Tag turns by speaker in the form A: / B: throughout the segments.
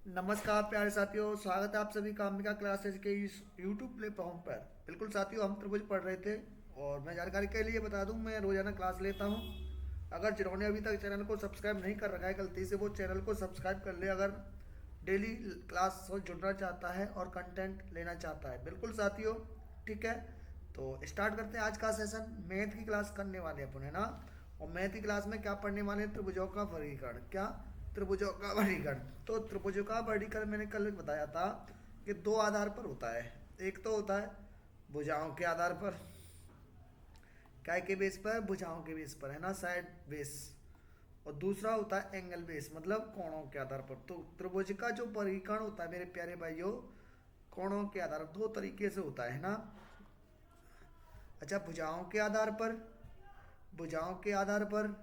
A: नमस्कार प्यारे साथियों, स्वागत है आप सभी का अंबिका क्लासेज के इस यूट्यूब प्लेटफॉर्म पर। बिल्कुल साथियों, हम त्रिभुज पढ़ रहे थे और मैं जानकारी के लिए बता दूं, मैं रोजाना क्लास लेता हूं। अगर जिन्होंने अभी तक चैनल को सब्सक्राइब नहीं कर रखा है, गलती से वो चैनल को सब्सक्राइब कर ले अगर डेली क्लास से जुड़ना चाहता है और कंटेंट लेना चाहता है। बिल्कुल साथियों, ठीक है। तो स्टार्ट करते हैं आज का सेशन। मैथ की क्लास करने वाले अपन, है ना। और मैथ की क्लास में क्या पढ़ने वाले हैं? त्रिभुजों का वर्गीकरण। क्या? त्रिभुजों का वर्गीकरण। तो त्रिभुजों का वर्गीकरण मैंने कल बताया था कि दो आधार पर होता है। एक तो होता है भुजाओं के आधार पर, काय के बेस पर? भुजाओं के बेस पर, है ना, साइड बेस। और दूसरा होता है एंगल बेस, मतलब कोणों के आधार पर। तो त्रिभुज का जो वर्गीकरण होता है मेरे प्यारे भाइयों, कोणों के आधार पर दो तरीके से होता है ना। अच्छा, भुजाओं के आधार पर, भुजाओं के आधार पर,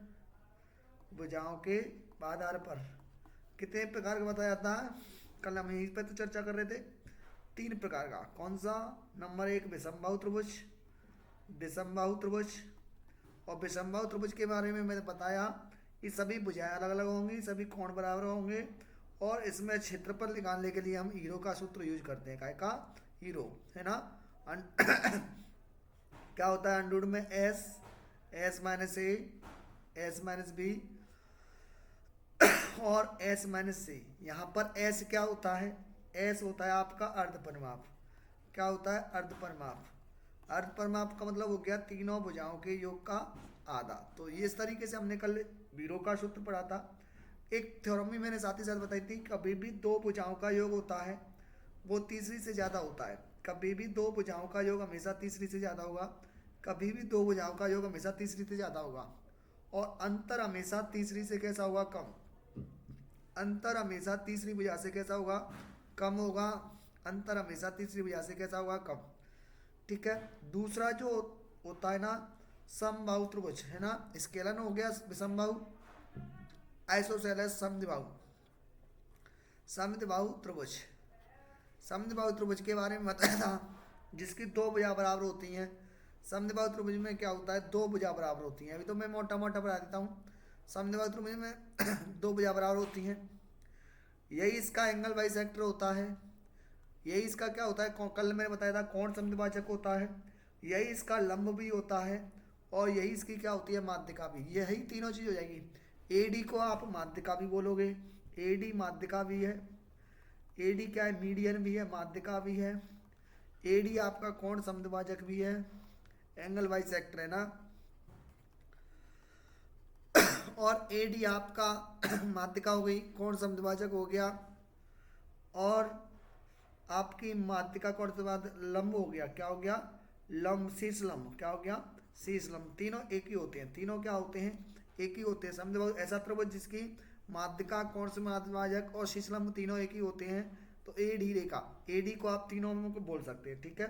A: भुजाओं के आधार पर कितने प्रकार का बताया था? कल हम यहीं पर तो चर्चा कर रहे थे। तीन प्रकार का। कौन सा? नंबर एक विषमबाहु त्रिभुज, विषमबाहु त्रिभुज। और विषमबाहु त्रिभुज के बारे में मैंने बताया कि सभी भुजाएं अलग अलग होंगी, सभी कोण बराबर होंगे। और इसमें क्षेत्रफल निकालने के लिए हम हीरो का सूत्र यूज करते हैं। काय का? हीरो, है ना। क्या होता है अंडरवुड में? एस, एस माइनस ए, एस माइनस बी और एस माइनस सी। यहाँ पर एस क्या होता है? एस होता है आपका अर्ध परिमाप। क्या होता है? अर्ध परिमाप। अर्ध परिमाप का मतलब हो गया तीनों भुजाओं के योग का आधा। तो ये इस तरीके से हमने कल वीरो का सूत्र पढ़ा था। एक थ्योरम भी मैंने साथ ही साथ बताई थी, कभी भी दो भुजाओं का योग होता है वो तीसरी से ज़्यादा होता है। कभी भी दो भुजाओं का योग हमेशा तीसरी से ज़्यादा होगा। कभी भी दो भुजाओं का योग हमेशा तीसरी से ज़्यादा होगा। और अंतर हमेशा तीसरी से कैसा होगा? कम। अंतर हमेशा तीसरी भुजा से कैसा होगा? कम होगा। अंतर हमेशा तीसरी भुजा से कैसा होगा? कम। ठीक है। दूसरा जो होता है ना, समबाहु त्रिभुज, है ना। स्केलन हो गया विषमबाहु, आइसोसेलेस समद्विबाहु, समद्विबाहु त्रिभुज। समद्विबाहु त्रिभुज के बारे में बताया था, जिसकी दो भुजा बराबर होती हैं। समद्विबाहु त्रिभुज में क्या होता है? दो भुजा बराबर होती हैं। अभी तो मैं मोटा मोटा बता देता हूँ। समद्विबाहु त्रिभुज में दो भुजा बराबर होती हैं। यही इसका एंगल बाइसेक्टर होता है। यही इसका क्या होता है? कल मैंने बताया था कोण समद्विभाजक होता है। यही इसका लंब भी होता है। और यही इसकी क्या होती है? माध्यिका भी। यही तीनों चीज हो जाएगी। एडी को आप माध्यिका भी बोलोगे। एडी माध्यिका भी है। एडी क्या है? मीडियन भी है, माध्यिका भी है। एडी आपका कोण समद्विभाजक भी है, एंगल बाइसेक्टर, है ना। और एडी आपका माध्यिका हो गई, कोण समद्विभाजक हो गया। और आपकी माध्यिका कोण से बाद लंब हो गया। क्या हो गया? लंब, शीर्ष लंब। क्या हो गया? शीर्ष लंब। तीनों एक ही होते हैं। तीनों क्या होते हैं? एक ही होते हैं। समझो, ऐसा त्रिभुज जिसकी माध्यिका, कोण से माध्यभाजक और शीर्ष लंब तीनों एक ही होते हैं, तो एडी रेखा, एडी को आप तीनों में को बोल सकते हैं। ठीक है।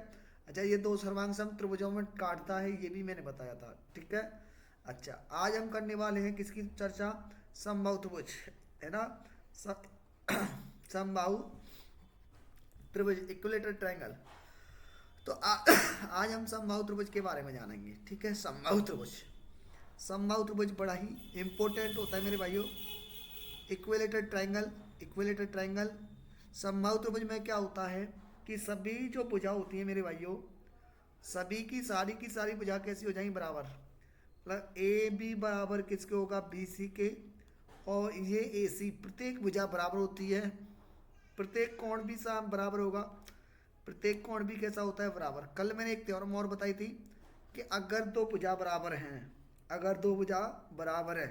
A: अच्छा, ये दो सर्वांग सम त्रिभुजों में काटता है, ये भी मैंने बताया था। ठीक है। अच्छा, आज हम करने वाले हैं किसकी चर्चा? समबाहु त्रिभुज, है ना। समबाहु त्रिभुज, इक्विलेटरल ट्रायंगल। तो आज हम समबाहु त्रिभुज के बारे में जानेंगे। ठीक है। समबाहु त्रिभुज, समबाहु त्रिभुज बड़ा ही इंपॉर्टेंट होता है मेरे भाइयों। Equilateral triangle, equilateral triangle. समबाहु त्रिभुज में क्या होता है कि सभी जो भुजा होती है मेरे भाइयों, सभी की सारी भुजा कैसी हो जाएंगी? बराबर। मतलब ए बी बराबर किसके होगा? बी सी के। और ये ए सी, प्रत्येक भुजा बराबर होती है। प्रत्येक कोण भी बराबर होगा। प्रत्येक कोण भी कैसा होता है? बराबर। कल मैंने एक थ्योरम और बताई थी कि अगर दो भुजा बराबर हैं, अगर दो भुजा बराबर है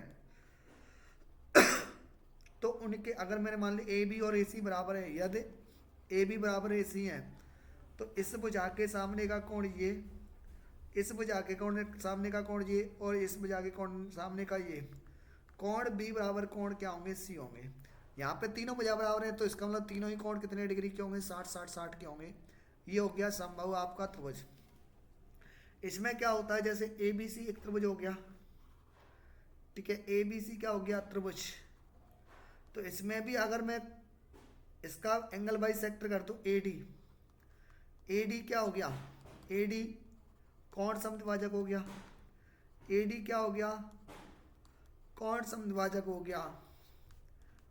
A: तो उनके, अगर मैंने मान ली ए बी और ए सी बराबर है, यदि ए बी बराबर ए सी है, तो इस भुजा के सामने का कोण ये, इस भुजा के कोण सामने का कोण ये, और इस भुजा के कोण सामने का ये, कोण बी बराबर कोण क्या होंगे? सी होंगे। यहाँ पे तीनों भुजा बराबर है, तो इसका मतलब तीनों ही कोण कितने डिग्री के होंगे? 60-60-60 के होंगे। ये हो गया समबाहु आपका त्रिभुज। इसमें क्या होता है? जैसे ए बी सी एक त्रिभुज हो गया। ठीक है। ए बी सी क्या हो गया? त्रिभुज। तो इसमें भी अगर मैं इसका एंगल बाई सेक्टर कर दूं, ए डी, ए डी क्या हो गया? ए डी कोण समद्विभाजक हो गया। ए डी क्या हो गया? कोण समद्विभाजक हो गया।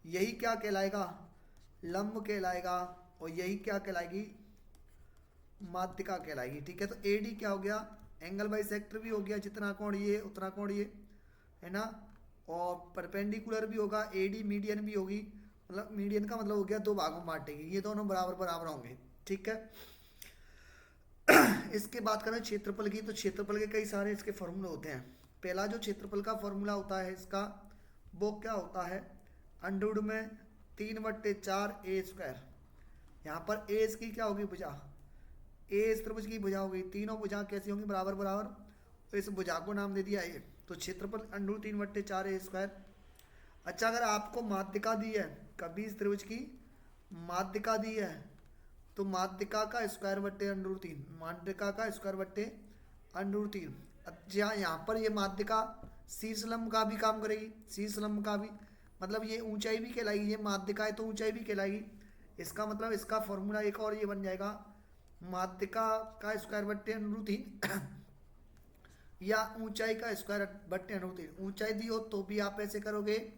A: यही क्या कहलाएगा? लंब कहलाएगा, और यही क्या कहलाएगी, माध्यिका कहलाएगी। ठीक है, तो एडी क्या हो गया, एंगल बाई सेक्टर भी हो गया, जितना कोण ये उतना कोण ये, है ना। और परपेंडिकुलर भी होगा, एडी मीडियन भी होगी, मतलब मीडियन का मतलब हो गया दो भागों में बांटेगी, ये दोनों बराबर बराबर होंगे। ठीक है, इसके बात करें क्षेत्रफल की, तो क्षेत्रफल के कई सारे इसके फॉर्मूले होते हैं। पहला जो क्षेत्रफल का फॉर्मूला होता है इसका, वो क्या होता है, अंडरवुड में 3/4 ए स्क्वायर। यहाँ पर ए की क्या होगी, भुजा, ए इस त्रिभुज की भुजा होगी, तीनों भुजा कैसी होंगी, बराबर बराबर, तो इस भुजा को नाम दे दिया ए। तो क्षेत्रफल अंडरवुड 3/4 ए स्क्वायर। अच्छा, अगर आपको माध्यिका दी है, कभी इस त्रिभुज की माध्यिका दी है, तो माध्यिका का स्क्वायर बट्टे अंडरवुड 3, माध्यिका का स्क्वायर बट्टे अंडरवुड 3। अच्छा, यहाँ पर ये माध्यिका शीर्ष लंब का भी काम करेगी, शीर्ष लंब का भी, मतलब ये ऊंचाई भी कहलाएगी, ये माध्यिका है तो ऊंचाई भी कहलाएगी। इसका मतलब इसका फॉर्मूला एक और ये बन जाएगा, माध्यिका का स्क्वायर बट्टे अंडरवुड 3 या ऊंचाई का स्क्वायर बट्टे अंडरवुड 3। ऊंचाई दी हो तो भी आप ऐसे करोगे,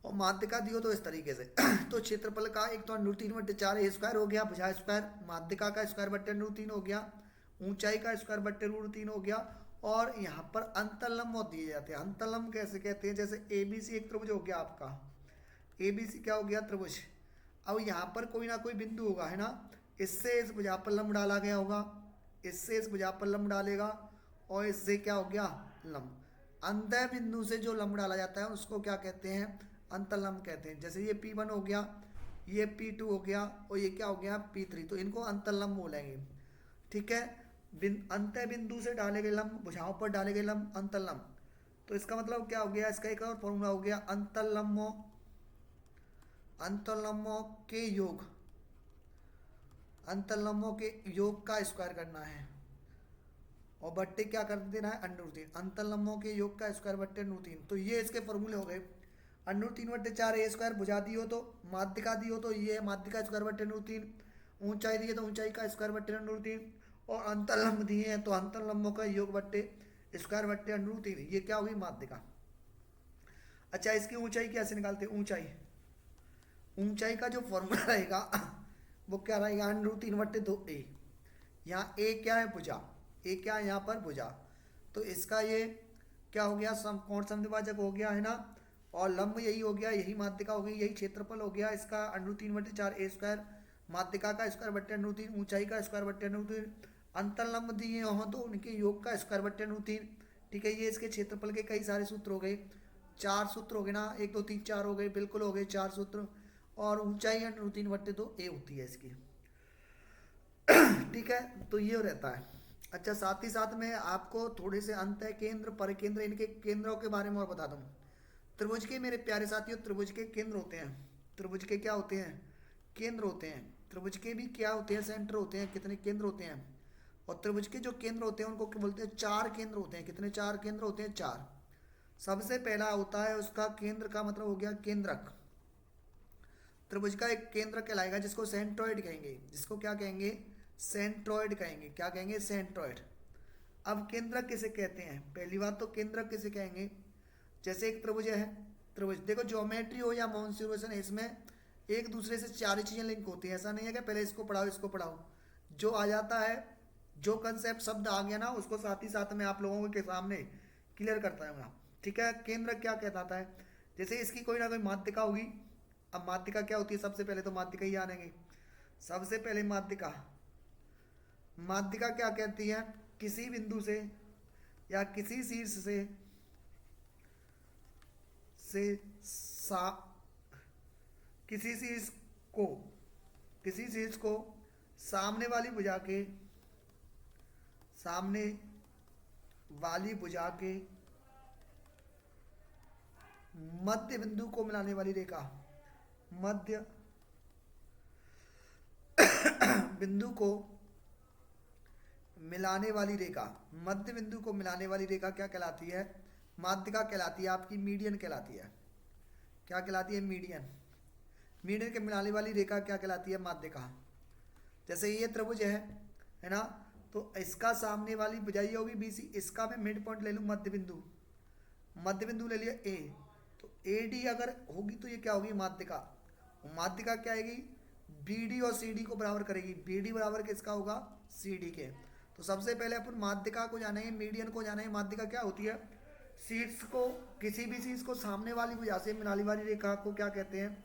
A: और माध्यिका दी हो तो इस तरीके से। तो क्षेत्रफल का एक तो अंडरवुड 3/4 ए स्क्वायर हो गया, भुजा स्क्वायर, माध्यिका का स्क्वायर बट्टे अंडरवुड 3 हो गया, ऊंचाई का स्क्वायर बट्टे अंडरवुड 3 हो गया। और यहाँ पर अंतरलंब दिए जाते हैं। अंतरलंब कैसे कहते हैं, जैसे ABC एक त्रिभुज हो गया आपका, ABC क्या हो गया, त्रिभुज। अब यहाँ पर कोई ना कोई बिंदु होगा, है ना, इससे इस भुजा पर लंब डाला गया होगा, इससे इस भुजा पर लंब डालेगा, और इससे क्या हो गया, लंब। अंतः बिंदु से जो लंब डाला जाता है उसको क्या कहते हैं, अंतरलंब कहते हैं। जैसे ये P1 हो गया, ये P2 हो गया, और ये क्या हो गया, P3, तो इनको अंतरलंब बोलेंगे। ठीक है, अंतः बिंदु से डाले गए लंब, भुजाओं पर डाले गए लंब, अंतरलंब। तो इसका मतलब क्या हो गया, इसका एक और फॉर्मूला हो गया, अंतरलंबों अंतरलंबों के योग, अंतरलंबों के योग का स्क्वायर करना है, और बट्टे क्या कर देना है, अंडरवुड 3। अंतरलंबों के योग का स्क्वायर बट्टे अंडरवुड 3। तो ये इसके फॉर्मूले हो गए। अंडरवुड 3/4 ए स्क्वायर भुजा दी हो तो, माध्यिका दी हो तो ये माध्यिका स्क्वायर बट्टे अंडरवुड 3, ऊंचाई दी है तो ऊंचाई का स्क्वायर बट्टे अंडरवुड 3, और अंतरलंब दिए हैं तो अंतरलंबों का योग बट्टे स्क्वायर बट्टे अंडरवुड 3। ये क्या होगी, माध्यिका। अच्छा, इसकी ऊंचाई कैसे निकालते हैं, ऊंचाई, ऊंचाई का जो फॉर्मूला रहेगा वो क्या रहेगा, अंडरवुड 3/2 ए। यहाँ ए क्या है, भुजा, ए क्या है यहाँ पर, भुजा। तो इसका ये क्या हो गया, कोण समद्विभाजक हो गया, है ना, और लंब यही हो गया, यही माध्यिका हो गई, यही क्षेत्रफल हो गया इसका, अंडरवुड 3/4 ए स्क्वायर, माध्यिका का स्क्वायर बट्टे अंडरवुड 3, ऊंचाई का स्क्वायर बट्टे अंडरवुड 3, अंतरलंब दिए हों तो उनके योग का स्क्वायर बट्टे अंडरवुड 3। ठीक है, ये इसके क्षेत्रफल के कई सारे सूत्र हो गए, 4 सूत्र हो गए ना, 1 2 3 4 हो गए, बिल्कुल हो गए 4 सूत्र। और ऊंचाई अंडरवुड 3/2 ए होती है इसकी। ठीक है, तो ये रहता है। अच्छा, साथ ही साथ में आपको थोड़े से अंतः केंद्र, परिकेंद्र, इनके केंद्रों के बारे में और बता दूं। त्रिभुज के मेरे प्यारे साथियों, त्रिभुज के केंद्र होते हैं, त्रिभुज के क्या होते हैं, केंद्र होते हैं। त्रिभुज के भी क्या होते हैं, सेंटर होते हैं, कितने केंद्र होते हैं। और त्रिभुज के जो केंद्र होते हैं उनको क्या बोलते हैं, 4 केंद्र होते हैं। कितने, 4 केंद्र होते हैं, 4। सबसे पहला होता है उसका केंद्र का मतलब हो गया केंद्रक। त्रिभुज का एक केंद्र कहलाएगा जिसको सेंट्रॉइड कहेंगे, जिसको क्या कहेंगे, सेंट्रॉइड कहेंगे। क्या कहेंगे, सेंट्रॉइड। अब केंद्रक किसे कहते हैं, पहली बात तो केंद्रक किसे कहेंगे, जैसे एक त्रिभुज है, त्रिभुज देखो, ज्योमेट्री हो या मोन्सुरेशन, इसमें एक दूसरे से 4 चीजें लिंक होती हैं। ऐसा नहीं है कि पहले इसको पढ़ाओ इसको पढ़ाओ, जो आ जाता है, जो कंसेप्ट शब्द आ गया ना, उसको साथ ही साथ में आप लोगों के सामने क्लियर करता है। ठीक है, केंद्र क्या कहता है, जैसे इसकी कोई ना कोई माध्यिका होगी। अब माध्यिका क्या होती है, सबसे पहले तो माध्यिका ही आनेंगे। सबसे पहले माध्यिका, माध्यिका क्या कहती है, किसी बिंदु से या किसी शीर्ष से किसी शीर्ष को सामने वाली भुजा के मध्य बिंदु को मिलाने वाली रेखा, मध्य बिंदु को मिलाने वाली रेखा, मध्य बिंदु को मिलाने वाली रेखा क्या कहलाती है, माध्यिका कहलाती है, आपकी मीडियन कहलाती है। क्या कहलाती है, मीडियन। मीडियन के मिलाने वाली रेखा क्या कहलाती है, माध्यिका। जैसे ये त्रिभुज है ना, तो इसका सामने वाली भुजाई होगी BC, इसका मैं मिड पॉइंट ले लूँ, मध्य बिंदु ले लिया A, तो AD अगर होगी तो ये क्या होगी, माध्यिका। माध्यिका क्या आएगी, BD और CD को बराबर करेगी। BD बराबर किसका होगा, CD के। तो सबसे पहले अपन माध्यिका को जानेंगे, मीडियन को जानेंगे। माध्यिका क्या होती है, शीर्ष को, किसी भी चीज को सामने वाली भुजा से मिलाने वाली रेखा को क्या कहते हैं,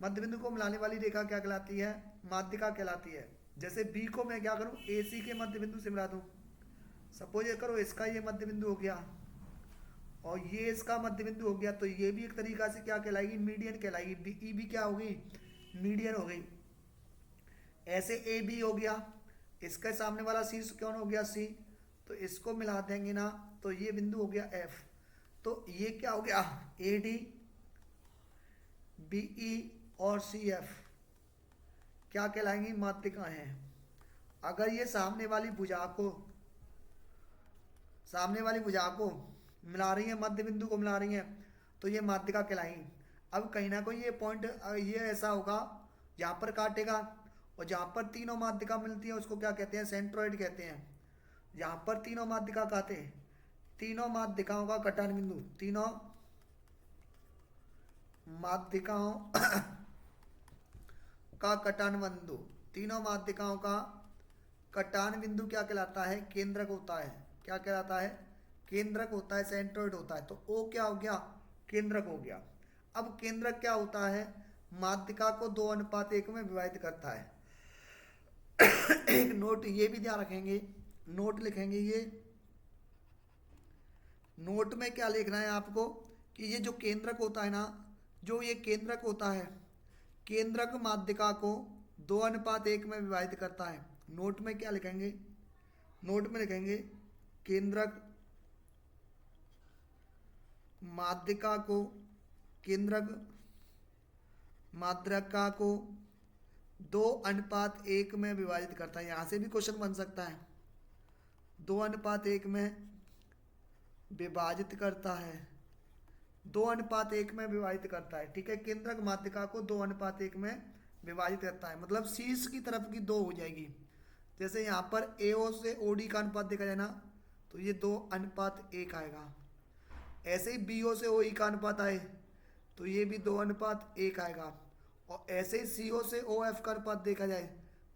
A: मध्य बिंदु को मिलाने वाली रेखा क्या कहलाती है, माध्यिका कहलाती है। जैसे बी को मैं क्या करूं, AC के मध्य बिंदु से मिला दूं। सपोज ये करो इसका ये मध्य बिंदु हो गया और ये इसका मध्य बिंदु हो गया, तो ये भी एक तरीका से क्या कहलाएगी, मीडियन कहलाएगी। BE भी क्या होगी, मीडियन हो गई। ऐसे AB हो गया, इसके सामने वाला शीर्ष कौन हो गया, C, तो इसको मिला देंगे ना तो ये बिंदु हो गया F। तो ये क्या हो गया, AD, BE और CF क्या कहलाएंगी, माध्यिका हैं। अगर ये सामने वाली भुजा को मिला रही है, मध्य बिंदु को मिला रही है, तो ये माध्यिका कहलाएंगी। अब कहीं ना कहीं ये पॉइंट ये ऐसा होगा जहाँ पर काटेगा, और जहाँ पर तीनों माध्यिका मिलती है उसको क्या कहते हैं, सेंट्रोइड कहते हैं। जहाँ पर तीनों माध्यिका काटे, तीनों माध्यिकाओं का कटान बिंदु, तीनों माध्यिकाओं का कटान बिंदु, तीनों माध्यिकाओं का कटान बिंदु क्या कहलाता है, केंद्रक होता है। क्या कहलाता है, केंद्रक होता है, सेंट्रोइड होता है। तो O क्या हो गया, केंद्रक हो गया। अब केंद्रक क्या होता है, माध्यिका को 2:1 में विभाजित करता है। एक नोट ये भी ध्यान रखेंगे, नोट लिखेंगे, ये नोट में क्या लिखना है आपको कि ये जो केंद्रक होता है ना, जो ये केंद्रक होता है, केंद्रक माध्यिका को 2:1 में विभाजित करता है। नोट में क्या लिखेंगे, नोट में लिखेंगे केंद्रक माध्यिका को, केंद्रक माध्यिका को 2:1 में विभाजित करता है। यहां से भी क्वेश्चन बन सकता है, 2:1 में विभाजित करता है, 2:1 में विभाजित करता है। ठीक है, केंद्रक माध्यिका को 2:1 में विभाजित करता है, मतलब शीर्ष की तरफ की 2 हो जाएगी। जैसे यहाँ पर AO से OD का अनुपात देखा जाए ना, तो ये 2:1 आएगा। ऐसे ही BO से OE का अनुपात आए तो ये भी 2:1 आएगा। और ऐसे ही CO से OF का अनुपात देखा जाए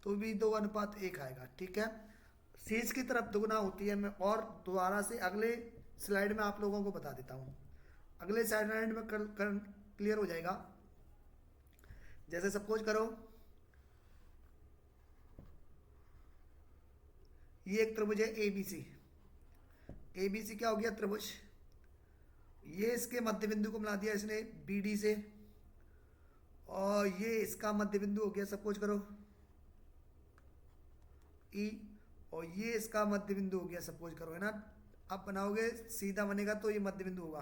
A: तो भी 2:1 आएगा। ठीक है, शीर्ष की तरफ दुगना होती है। मैं और दोबारा से अगले स्लाइड में आप लोगों को बता देता हूँ, अगले स्लाइड में क्लियर हो जाएगा। जैसे सपोज करो ये एक त्रिभुज है ABC। ABC क्या हो गया, त्रिभुज। ये इसके मध्य बिंदु को मिला दिया इसने BD से, और ये इसका मध्य बिंदु हो गया सपोज करो E, और ये इसका मध्य बिंदु हो गया सपोज करो, है ना। आप बनाओगे सीधा बनेगा तो ये मध्य बिंदु होगा।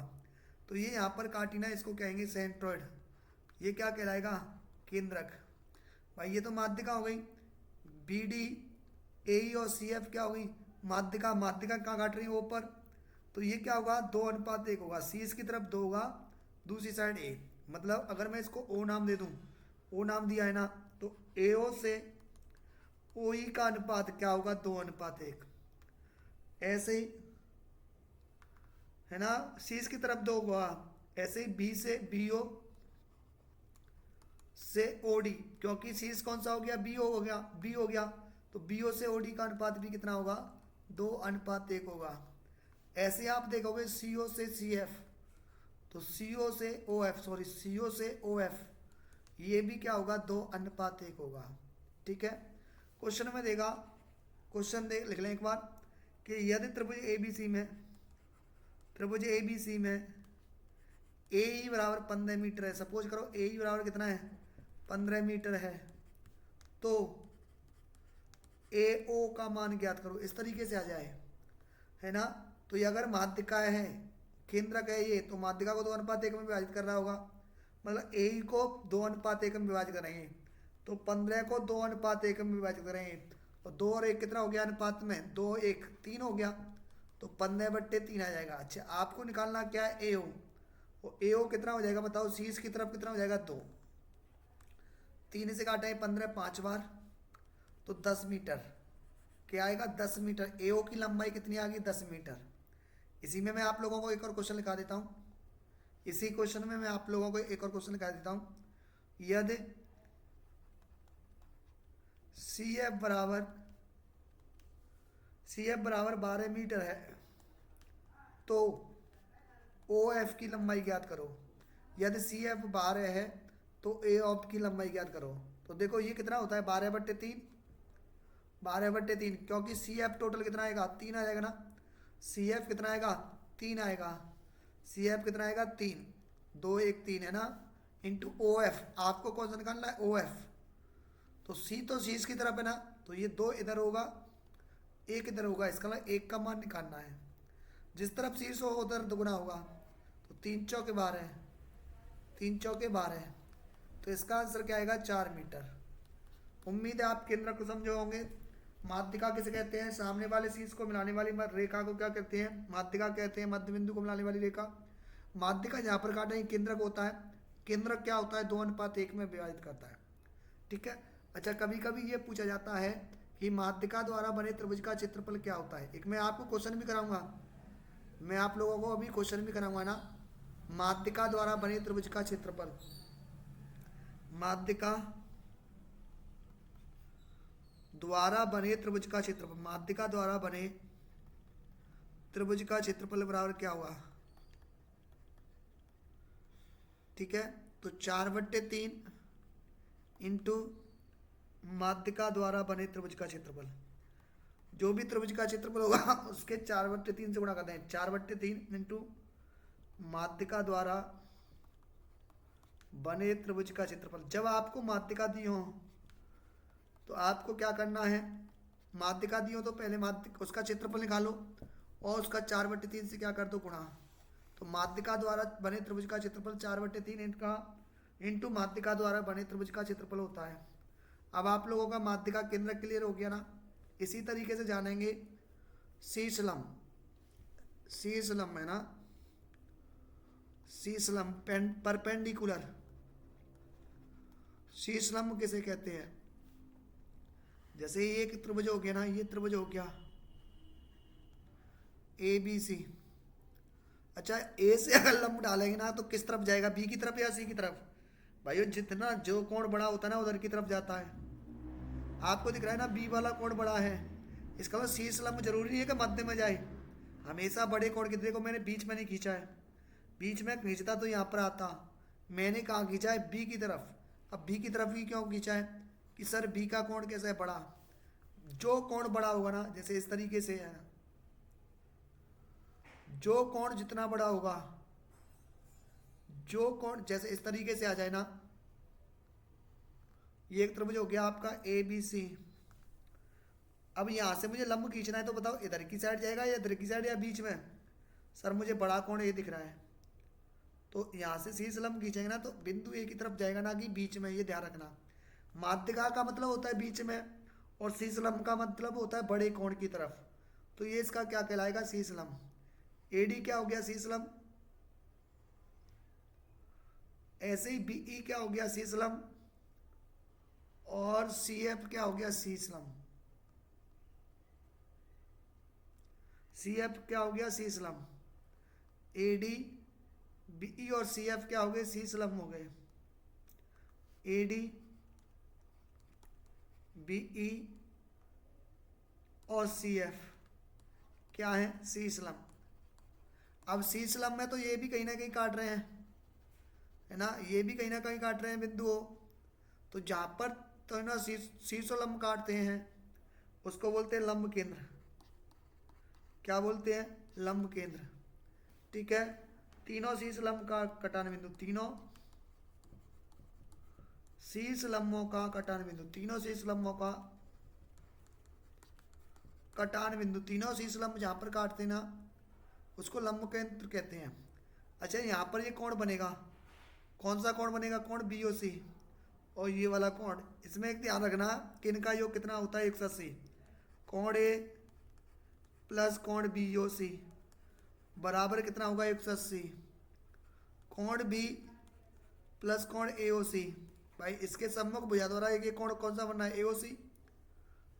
A: तो ये यहाँ पर काटी ना, इसको कहेंगे सेंट्रोइड। ये क्या कहलाएगा, केंद्रक। भाई ये तो माध्यिका हो गई, BD, AE और CF क्या हो गई, माध्यिका। माध्यिका कहाँ काट रही है, ऊपर। तो ये क्या होगा, 2:1 होगा। शीर्ष की तरफ 2 होगा, दूसरी साइड A। मतलब अगर मैं इसको O नाम दे दूं, O नाम दिया है ना, तो AO से OE का अनुपात क्या होगा, 2:1। ऐसे ही है ना, शीर्ष की तरफ 2 होगा। ऐसे ही B से BO से OD, क्योंकि शीर्ष कौन सा हो गया, B हो गया, तो BO से OD का अनुपात भी कितना होगा, 2:1 होगा। ऐसे आप देखोगे CO से CF, तो CO से OF, ये भी क्या होगा, 2:1 होगा। ठीक है, क्वेश्चन में देगा, क्वेश्चन लिख लें एक बार कि यदि त्रिभुज ABC में AE बराबर 15 मीटर है। सपोज करो AE बराबर कितना है, 15 मीटर है, तो AO का मान ज्ञात करो। इस तरीके से आ जाए, है ना। तो ये अगर माध्यिका है, केंद्रक है ये, तो माध्यिका को 2:1 में विभाजित कर रहा होगा। मतलब AE को 2:1 में विभाजित करेंगे, तो 15 को 2:1 में विभाजित करेंगे, और 2 और 1 कितना हो गया अनुपात में, 2 1 3 हो गया, तो 15/3 आ जाएगा। अच्छा, आपको निकालना क्या है, AO। और AO कितना हो जाएगा बताओ, शीर्ष की तरफ कितना हो जाएगा, 2। 3 से काटें 15 5 बार, तो 10 मीटर क्या आएगा, 10 मीटर। AO की लंबाई कितनी आ गई, 10 मीटर। इसी में मैं आप लोगों को एक और क्वेश्चन लिखा देता हूँ, इसी क्वेश्चन में मैं आप लोगों को एक और क्वेश्चन लिखा देता हूँ। यदि सी एफ बराबर 12 मीटर है तो ओ एफ की लंबाई ज्ञात करो। यदि सी एफ 12 है तो ए ऑफ की लंबाई ज्ञात करो। तो देखो ये कितना होता है 12/3, 12/3, क्योंकि सी एफ टोटल कितना आएगा 3 आ जाएगा ना। सी एफ कितना आएगा 3 आएगा। सी एफ कितना आएगा 3, 2 1 3 है ना, इंटू ओ एफ। आपको कौन सा निकालना है ओ एफ। तो सी तो शीर्ष की तरफ है ना, तो ये 2 इधर होगा, 1 इधर होगा, इसका मतलब 1 का मान निकालना है। जिस तरफ शीर्ष होगा उधर दुगुना होगा। तो 3 चौके 12, 3 चौके 12, तो इसका आंसर क्या आएगा 4 मीटर। उम्मीद है आप केंद्र को समझे होंगे। माध्यिका किसे कहते हैं? सामने वाले शीर्ष को मिलाने वाली रेखा को क्या कहते हैं? माध्यिका कहते हैं। मध्य बिंदु को मिलाने वाली रेखा माध्यिका। जहाँ पर काटेंगे केंद्रक होता है। केंद्रक क्या होता है 2:1 में विभाजित करता है। ठीक है। अच्छा, कभी कभी ये पूछा जाता है कि माध्यिका द्वारा बने त्रिभुज का क्षेत्रफल क्या होता है। एक मैं आपको क्वेश्चन भी कराऊंगा, मैं आप लोगों को अभी क्वेश्चन भी कराऊंगा ना। माध्यिका द्वारा बने त्रिभुज का क्षेत्रफल, माध्यिका द्वारा बने त्रिभुज का क्षेत्रफल, माध्यिका द्वारा बने त्रिभुज का क्षेत्रफल बराबर क्या हुआ? ठीक है, तो 4/3 इंटू माध्यिका द्वारा बने त्रिभुज का क्षेत्रफल। जो भी त्रिभुज का क्षेत्रफल होगा उसके 4/3 से गुणा करते हैं। 4/3 इंटू माध्यिका द्वारा बने त्रिभुज का क्षेत्रफल। जब आपको माध्यिका दी हो तो आपको क्या करना है? माध्यिका दी हो तो पहले माध्यिका उसका क्षेत्रफल निकालो और उसका 4/3 से क्या कर दो गुणा। तो माध्यिका द्वारा बने त्रिभुज का क्षेत्रफल 4/3 इंटू माध्यिका द्वारा बने त्रिभुज का क्षेत्रफल होता है। अब आप लोगों का माध्यिका केंद्र क्लियर हो गया ना। इसी तरीके से जानेंगे शीर्षलंब। शीर्षलंब है ना, शीर्षलंब परपेंडिकुलर। शीर्षलंब किसे कहते हैं? जैसे ये एक त्रिभुज हो गया ना, ये त्रिभुज हो गया ए बी सी। अच्छा, ए से अगर लंब डालेंगे ना तो किस तरफ जाएगा? बी की तरफ या सी की तरफ? भाई जितना जो कोण बड़ा होता है ना उधर की तरफ जाता है। आपको दिख रहा है ना बी वाला कोण बड़ा है, इसका मतलब शीर्ष लंब जरूरी नहीं है कि मध्य में जाए। हमेशा बड़े कोण की, देखो मैंने बीच में नहीं खींचा है, बीच में खींचता तो यहाँ पर आता। मैंने कहाँ खींचा है? बी की तरफ। अब बी की तरफ ही क्यों खींचा है कि सर बी का कोण कैसा है? बड़ा। जो कोण बड़ा होगा ना, जैसे इस तरीके से है, जो कोण जितना बड़ा होगा, जो कोण जैसे इस तरीके से आ जाए ना, ये एक त्रिभुज हो गया आपका ए बी सी। अब यहां से मुझे लंब खींचना है तो बताओ इधर की साइड जाएगा या इधर की साइड या बीच में? सर मुझे बड़ा कोण ये दिख रहा है, तो यहां से शीर्ष लंब खींचेंगे ना तो बिंदु ए की तरफ जाएगा ना कि बीच में, ये ध्यान रखना। माध्यिका का मतलब होता है बीच में और शीर्ष लंब का मतलब होता है बड़े कोण की तरफ। तो ये इसका क्या कहलाएगा? शीर्ष लंब। एडी क्या हो गया? शीर्ष लंब। ऐसे ही बीई क्या हो गया? शीर्ष लंब। और सी एफ क्या हो गया? शीर्ष लंब। सी एफ क्या हो गया? शीर्ष लंब। ए डी बीई और सी एफ क्या हो गए? शीर्ष लंब हो गए। ए डी बीई और सी एफ क्या है? शीर्ष लंब। अब शीर्ष लंब में तो ये भी कहीं ना कहीं काट रहे हैं, है ना, ये भी कहीं ना कहीं काट रहे हैं बिंदु हो। तो जहां पर तो है ना शीर्षोलंब काटते हैं उसको बोलते हैं लंब केंद्र। क्या बोलते हैं? लंब केंद्र। ठीक है। तीनों शीर्ष लंब का कटान बिंदु, तीनों शीर्ष लंबों का कटान बिंदु, तीनों शीर्ष लंबों का कटान बिंदु, तीनों शीर्ष लंब जहां पर काटते हैं ना उसको लंब केंद्र कहते हैं। अच्छा, यहाँ पर ये कोण बनेगा, कौन सा कोण बनेगा? कोण बी ओ सी। और ये वाला कोण, इसमें एक ध्यान रखना कि इनका योग कितना होता है? 180। कोण ए प्लस कोण बी ओ सी बराबर कितना होगा? 180। कोण बी प्लस कोण ए ओ सी, भाई इसके सम्मुख भुजा द्वारा ये कोण कौन सा बनना है? ए ओ सी।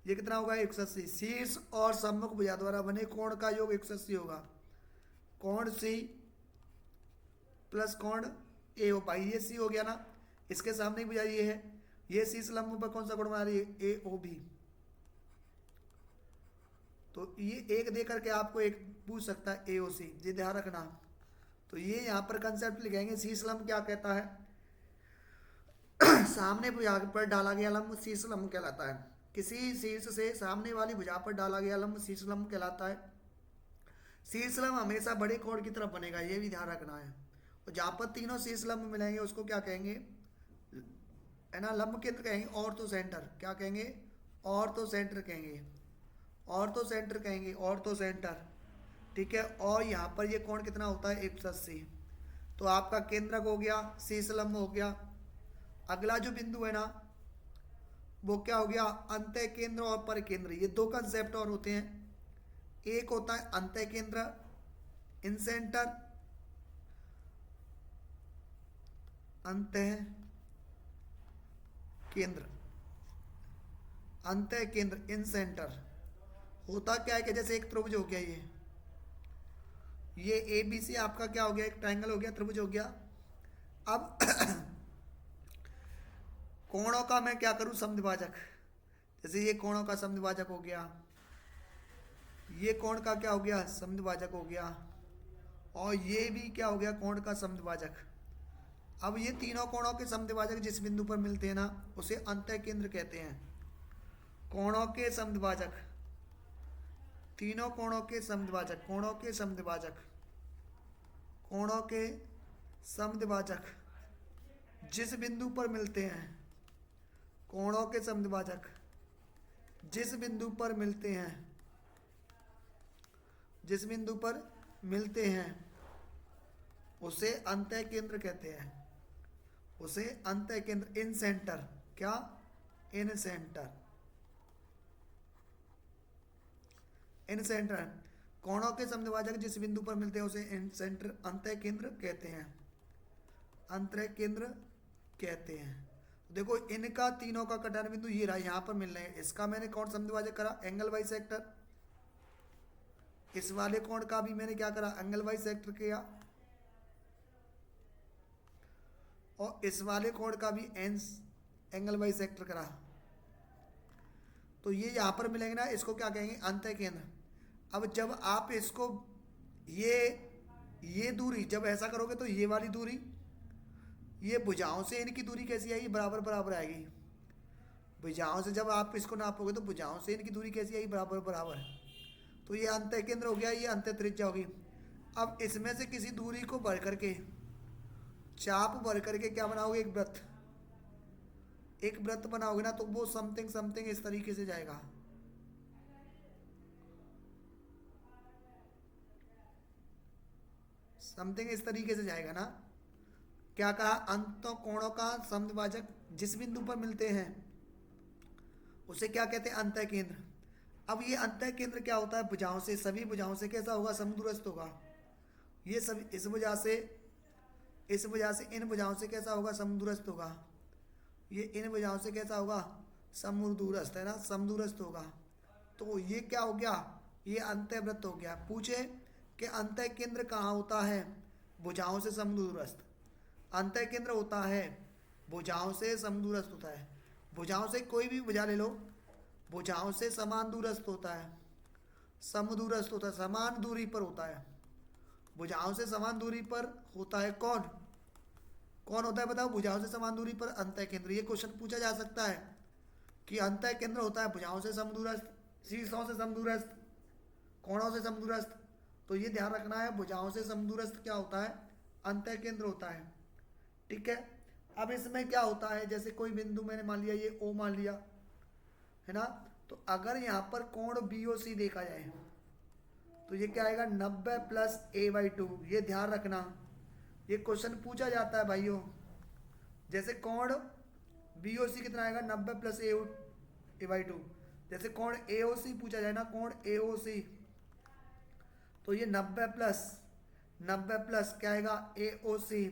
A: ये कितना होगा? 180। शीर्ष और सम्मुख भुजा द्वारा बने कोण का योग 180 होगा। कोण सी प्लस कोण ए ओ, भाई ये सी हो गया ना, इसके सामने की भुजा ये है, ये शीर्ष लंब पर कौन सा कोण बना रही है, ए ओ बी। तो ये एक दे करके आपको एक पूछ सकता है ए ओ सी, ये ध्यान रखना। तो ये यहाँ पर कंसेप्ट लिखेंगे, शीर्ष लंब क्या कहता है, सामने भुजा पर डाला गया लंब शीर्ष लंब कहलाता है। किसी शीर्ष से सामने वाली भुजा पर डाला गया लंब शीर्ष लंब कहलाता है। शीर्ष लंब हमेशा बड़े कोण की तरफ बनेगा, ये भी ध्यान रखना है। और जहाँ पर तीनों शीर्ष लंब मिलेंगे उसको क्या कहेंगे, है ना, लंब केंद्र कहेंगे, ऑर्थो सेंटर। क्या कहेंगे, ऑर्थो सेंटर कहेंगे, ऑर्थो सेंटर कहेंगे, ऑर्थो सेंटर। ठीक है। और यहाँ पर ये कोण कितना होता है, 180। तो आपका केंद्रक हो गया, शीर्ष लंब हो गया। अगला जो बिंदु है ना वो क्या हो गया, अंतः केंद्र और पर केंद्र। ये दो कंसेप्ट और होते हैं, एक होता है अंतः केंद्र इन सेंटर, अंतः केंद्र, अंतः केंद्र इन सेंटर। होता क्या है कि जैसे एक त्रिभुज हो गया, ये ए बी सी आपका क्या हो गया, एक ट्रायंगल हो गया, त्रिभुज हो गया। अब कोणों का मैं क्या करूं, समद्विभाजक। जैसे ये कोणों का समद्विभाजक हो गया, ये कोण का क्या हो गया, समद्विभाजक हो गया, और ये भी क्या हो गया, कोण का समद्विभाजक। अब ये तीनों कोणों के समद्विभाजक जिस बिंदु पर मिलते हैं ना उसे अंतः केंद्र कहते हैं। कोणों के समद्विभाजक, तीनों कोणों के समद्विभाजक, कोणों के समद्विभाजक, कोणों के समद्विभाजक जिस बिंदु पर मिलते हैं, कोणों के समद्विभाजक जिस बिंदु पर मिलते हैं, जिस बिंदु पर मिलते हैं उसे अंतः केंद्र कहते हैं, उसे अंतः केंद्र इन सेंटर। क्या, इन सेंटर, इन सेंटर। कोणों के समद्विभाजक जिस बिंदु पर मिलते हैं उसे इन सेंटर अंतः केंद्र कहते हैं, अंतः केंद्र कहते हैं। देखो इनका तीनों का कटान बिंदु ये रहा, यहां पर मिल रहे हैं। इसका मैंने कौन समद्विभाजक करा, एंगल बाइसेक्टर। इस वाले कोण का भी मैंने क्या करा, एंगल बाइसेक्टर किया। और इस वाले कोण का भी एंगल बाइसेक्टर करा। तो ये यहां पर मिलेंगे ना, इसको क्या कहेंगे, अंतः केंद्र। अब जब आप इसको ये दूरी जब ऐसा करोगे तो ये वाली दूरी, ये भुजाओं से इनकी दूरी कैसी आएगी, बराबर बराबर आएगी। भुजाओं से जब आप इसको नापोगे तो भुजाओं से इनकी दूरी कैसी आएगी, बराबर बराबर। तो ये अंतः केंद्र हो गया, ये अंतः त्रिज्या होगी। अब इसमें से किसी दूरी को भर करके, चाप भर करके क्या बनाओगे, एक वृत्त, एक वृत्त बनाओगे ना तो वो समथिंग समथिंग इस तरीके से जाएगा। समथिंग इस तरीके से जाएगा ना। क्या कहा, अंत कोणों का समद्विभाजक जिस बिंदु पर मिलते हैं उसे क्या कहते हैं, अंतः केंद्र। अब ये अंतः केंद्र क्या होता है, भुजाओं से, सभी भुजाओं से कैसा होगा, समदूरस्थ होगा। ये सभी इस भुजा से, इस भुजा से इन भुजाओं से कैसा होगा, समदूरस्थ होगा। ये इन भुजाओं से कैसा होगा, समदूरस्थ, है ना, समदूरस्थ होगा। तो ये क्या हो गया, ये अंतःवृत्त हो गया। पूछे कि अंतः केंद्र कहाँ होता है, भुजाओं से समदूरस्थ। अंतः केंद्र होता है भुजाओं से समदूरस्थ होता है। भुजाओं से कोई भी भुजा ले लो, भुजाओं से समान दूरस्थ होता है, समदूरस्थ होता है, समान दूरी पर होता है। भुजाओं से समान दूरी पर होता है कौन, कौन होता है बताओ, भुजाओं से समान दूरी पर अंतः केंद्र। ये क्वेश्चन पूछा जा सकता है कि अंतः केंद्र होता है भुजाओं से समदूरस्थ, शीर्षों से समदूरस्थ, कोणों से समदूरस्थ। तो ये ध्यान रखना है, भुजाओं से समदूरस्थ क्या होता है, अंतः केंद्र होता है। ठीक है। अब इसमें क्या होता है, जैसे कोई बिंदु मैंने मान लिया, ये ओ मान लिया, है ना। तो अगर यहाँ पर कोण BOC देखा जाए तो ये क्या आएगा, 90 प्लस a/2। ये ध्यान रखना, ये क्वेश्चन पूछा जाता है भाइयों। जैसे कोण BOC कितना आएगा, 90 प्लस a/2। जैसे कोण AOC पूछा जाए ना, कोण AOC, तो ये 90 प्लस क्या आएगा, AOC।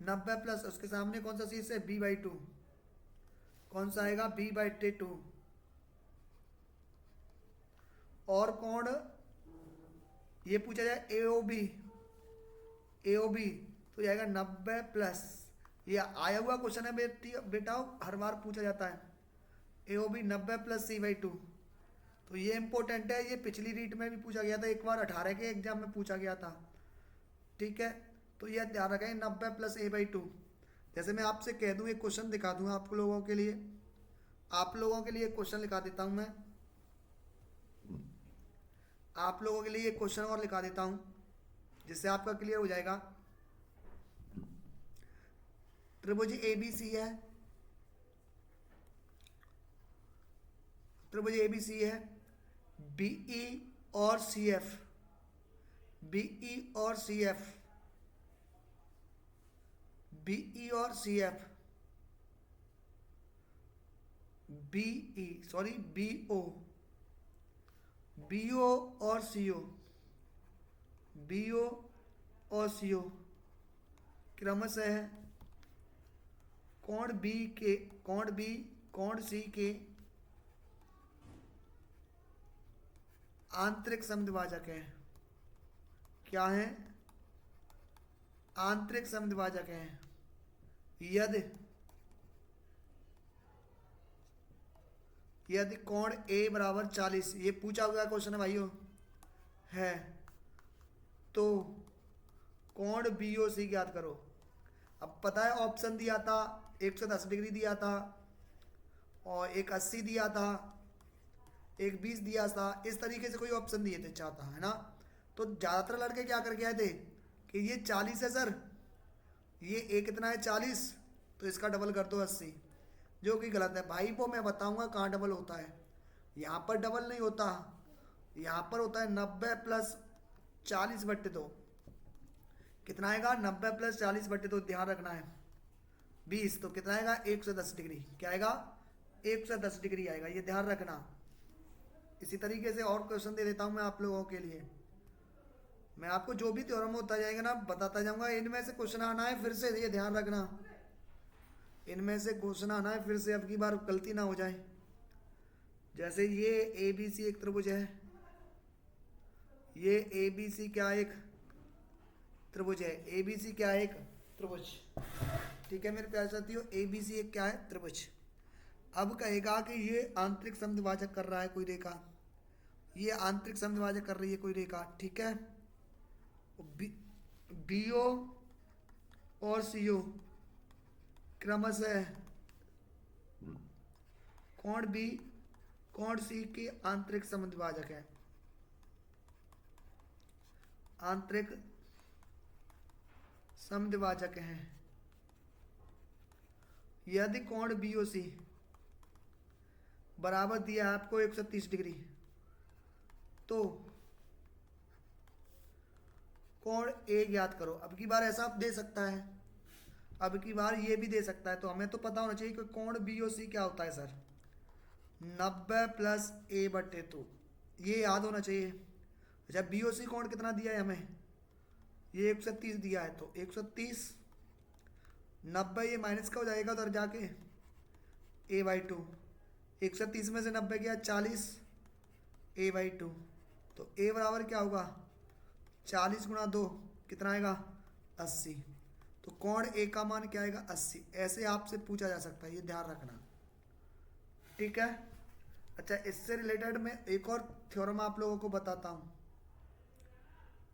A: 90 प्लस उसके सामने कौन सा शीर्ष है, b/2। कौन सा आएगा, b/2। और कोण ये पूछा जाए AOB, AOB तो जाएगा 90 प्लस, ये आया हुआ क्वेश्चन है बेटा, हर बार पूछा जाता है। ए ओ बी 90 प्लस C/2, तो ये इंपॉर्टेंट है। ये पिछली रीट में भी पूछा गया था एक बार, 18 के एग्जाम में पूछा गया था। ठीक है, तो ये ध्यान रखें 90 प्लस A/2। जैसे मैं आपसे कह दूं, एक क्वेश्चन दिखा दूं आप लोगों के लिए, आप लोगों के लिए एक क्वेश्चन लिखा देता हूं मैं, आप लोगों के लिए एक क्वेश्चन और लिखा देता हूं जिससे आपका क्लियर हो जाएगा। त्रिभुज ABC है, त्रिभुज ABC है, BE और CF, BE और CF, BE और CF, BE sorry BO, BO और CO, BO और CO क्रमशः कोण B के, कोण B कोण C के आंतरिक समद्विभाजक है। क्या है? आंतरिक समद्विभाजक है। यदि कोण A बराबर 40, ये पूछा हुआ क्वेश्चन है भाइयों, है, तो कोण BOC ज्ञात करो। अब पता है ऑप्शन दिया था, 110 डिग्री दिया था, और एक 80 दिया था, एक 20 दिया था, इस तरीके से कोई ऑप्शन दिए थे चाहता है ना। तो ज़्यादातर लड़के क्या करके आए थे कि ये 40 है सर, ये ए कितना है 40, तो इसका डबल कर दो 80, जो कि गलत है भाई। वो मैं बताऊंगा कहाँ डबल होता है। यहाँ पर डबल नहीं होता, यहाँ पर होता है 90 प्लस 40/2। कितना आएगा? 90 प्लस 40/2, ध्यान रखना है 20, तो कितना आएगा? 110 डिग्री। क्या आएगा? 110 डिग्री आएगा, ये ध्यान रखना। इसी तरीके से और क्वेश्चन दे देता हूँ मैं आप लोगों के लिए। मैं आपको जो भी थ्योरम होता जाएगा ना बताता जाऊंगा, इनमें से क्वेश्चन आना है फिर से, ये ध्यान रखना, इनमें से क्वेश्चन आना है फिर से, अब की बार गलती ना हो जाए। जैसे ये ABC एक त्रिभुज है, ये ABC क्या एक त्रिभुज है, ABC क्या है? एक त्रिभुज। ठीक है मेरे प्यारे साथियों, ABC एक क्या है? त्रिभुज। अब कहेगा कि ये आंतरिक समद्विभाजक कर रहा है कोई रेखा, ये आंतरिक समद्विभाजक कर रही है कोई रेखा। ठीक है, BO और CO क्रमशः कोण B कोण C के आंतरिक समद्विभाजक है, आंतरिक समद्विभाजक है। यदि कोण BOC बराबर दिया है आपको 130 डिग्री, तो कोण A ज्ञात करो। अब की बार ऐसा दे सकता है, अब की बार ये भी दे सकता है, तो हमें तो पता होना चाहिए कि कोण BOC क्या होता है सर, 90 प्लस A/2, ये याद होना चाहिए। अच्छा, BOC कोण कितना दिया है हमें? ये 130 दिया है, तो 130 90, ये माइनस का हो जाएगा उधर जाके, A/2, 130 में से 90 गया 40, A/2, तो A बराबर क्या होगा? 40 गुणा 2 कितना आएगा? 80। तो कोण A का मान क्या आएगा? 80। ऐसे आपसे पूछा जा सकता है, ये ध्यान रखना। ठीक है, अच्छा इससे रिलेटेड मैं एक और थ्योरम आप लोगों को बताता हूँ,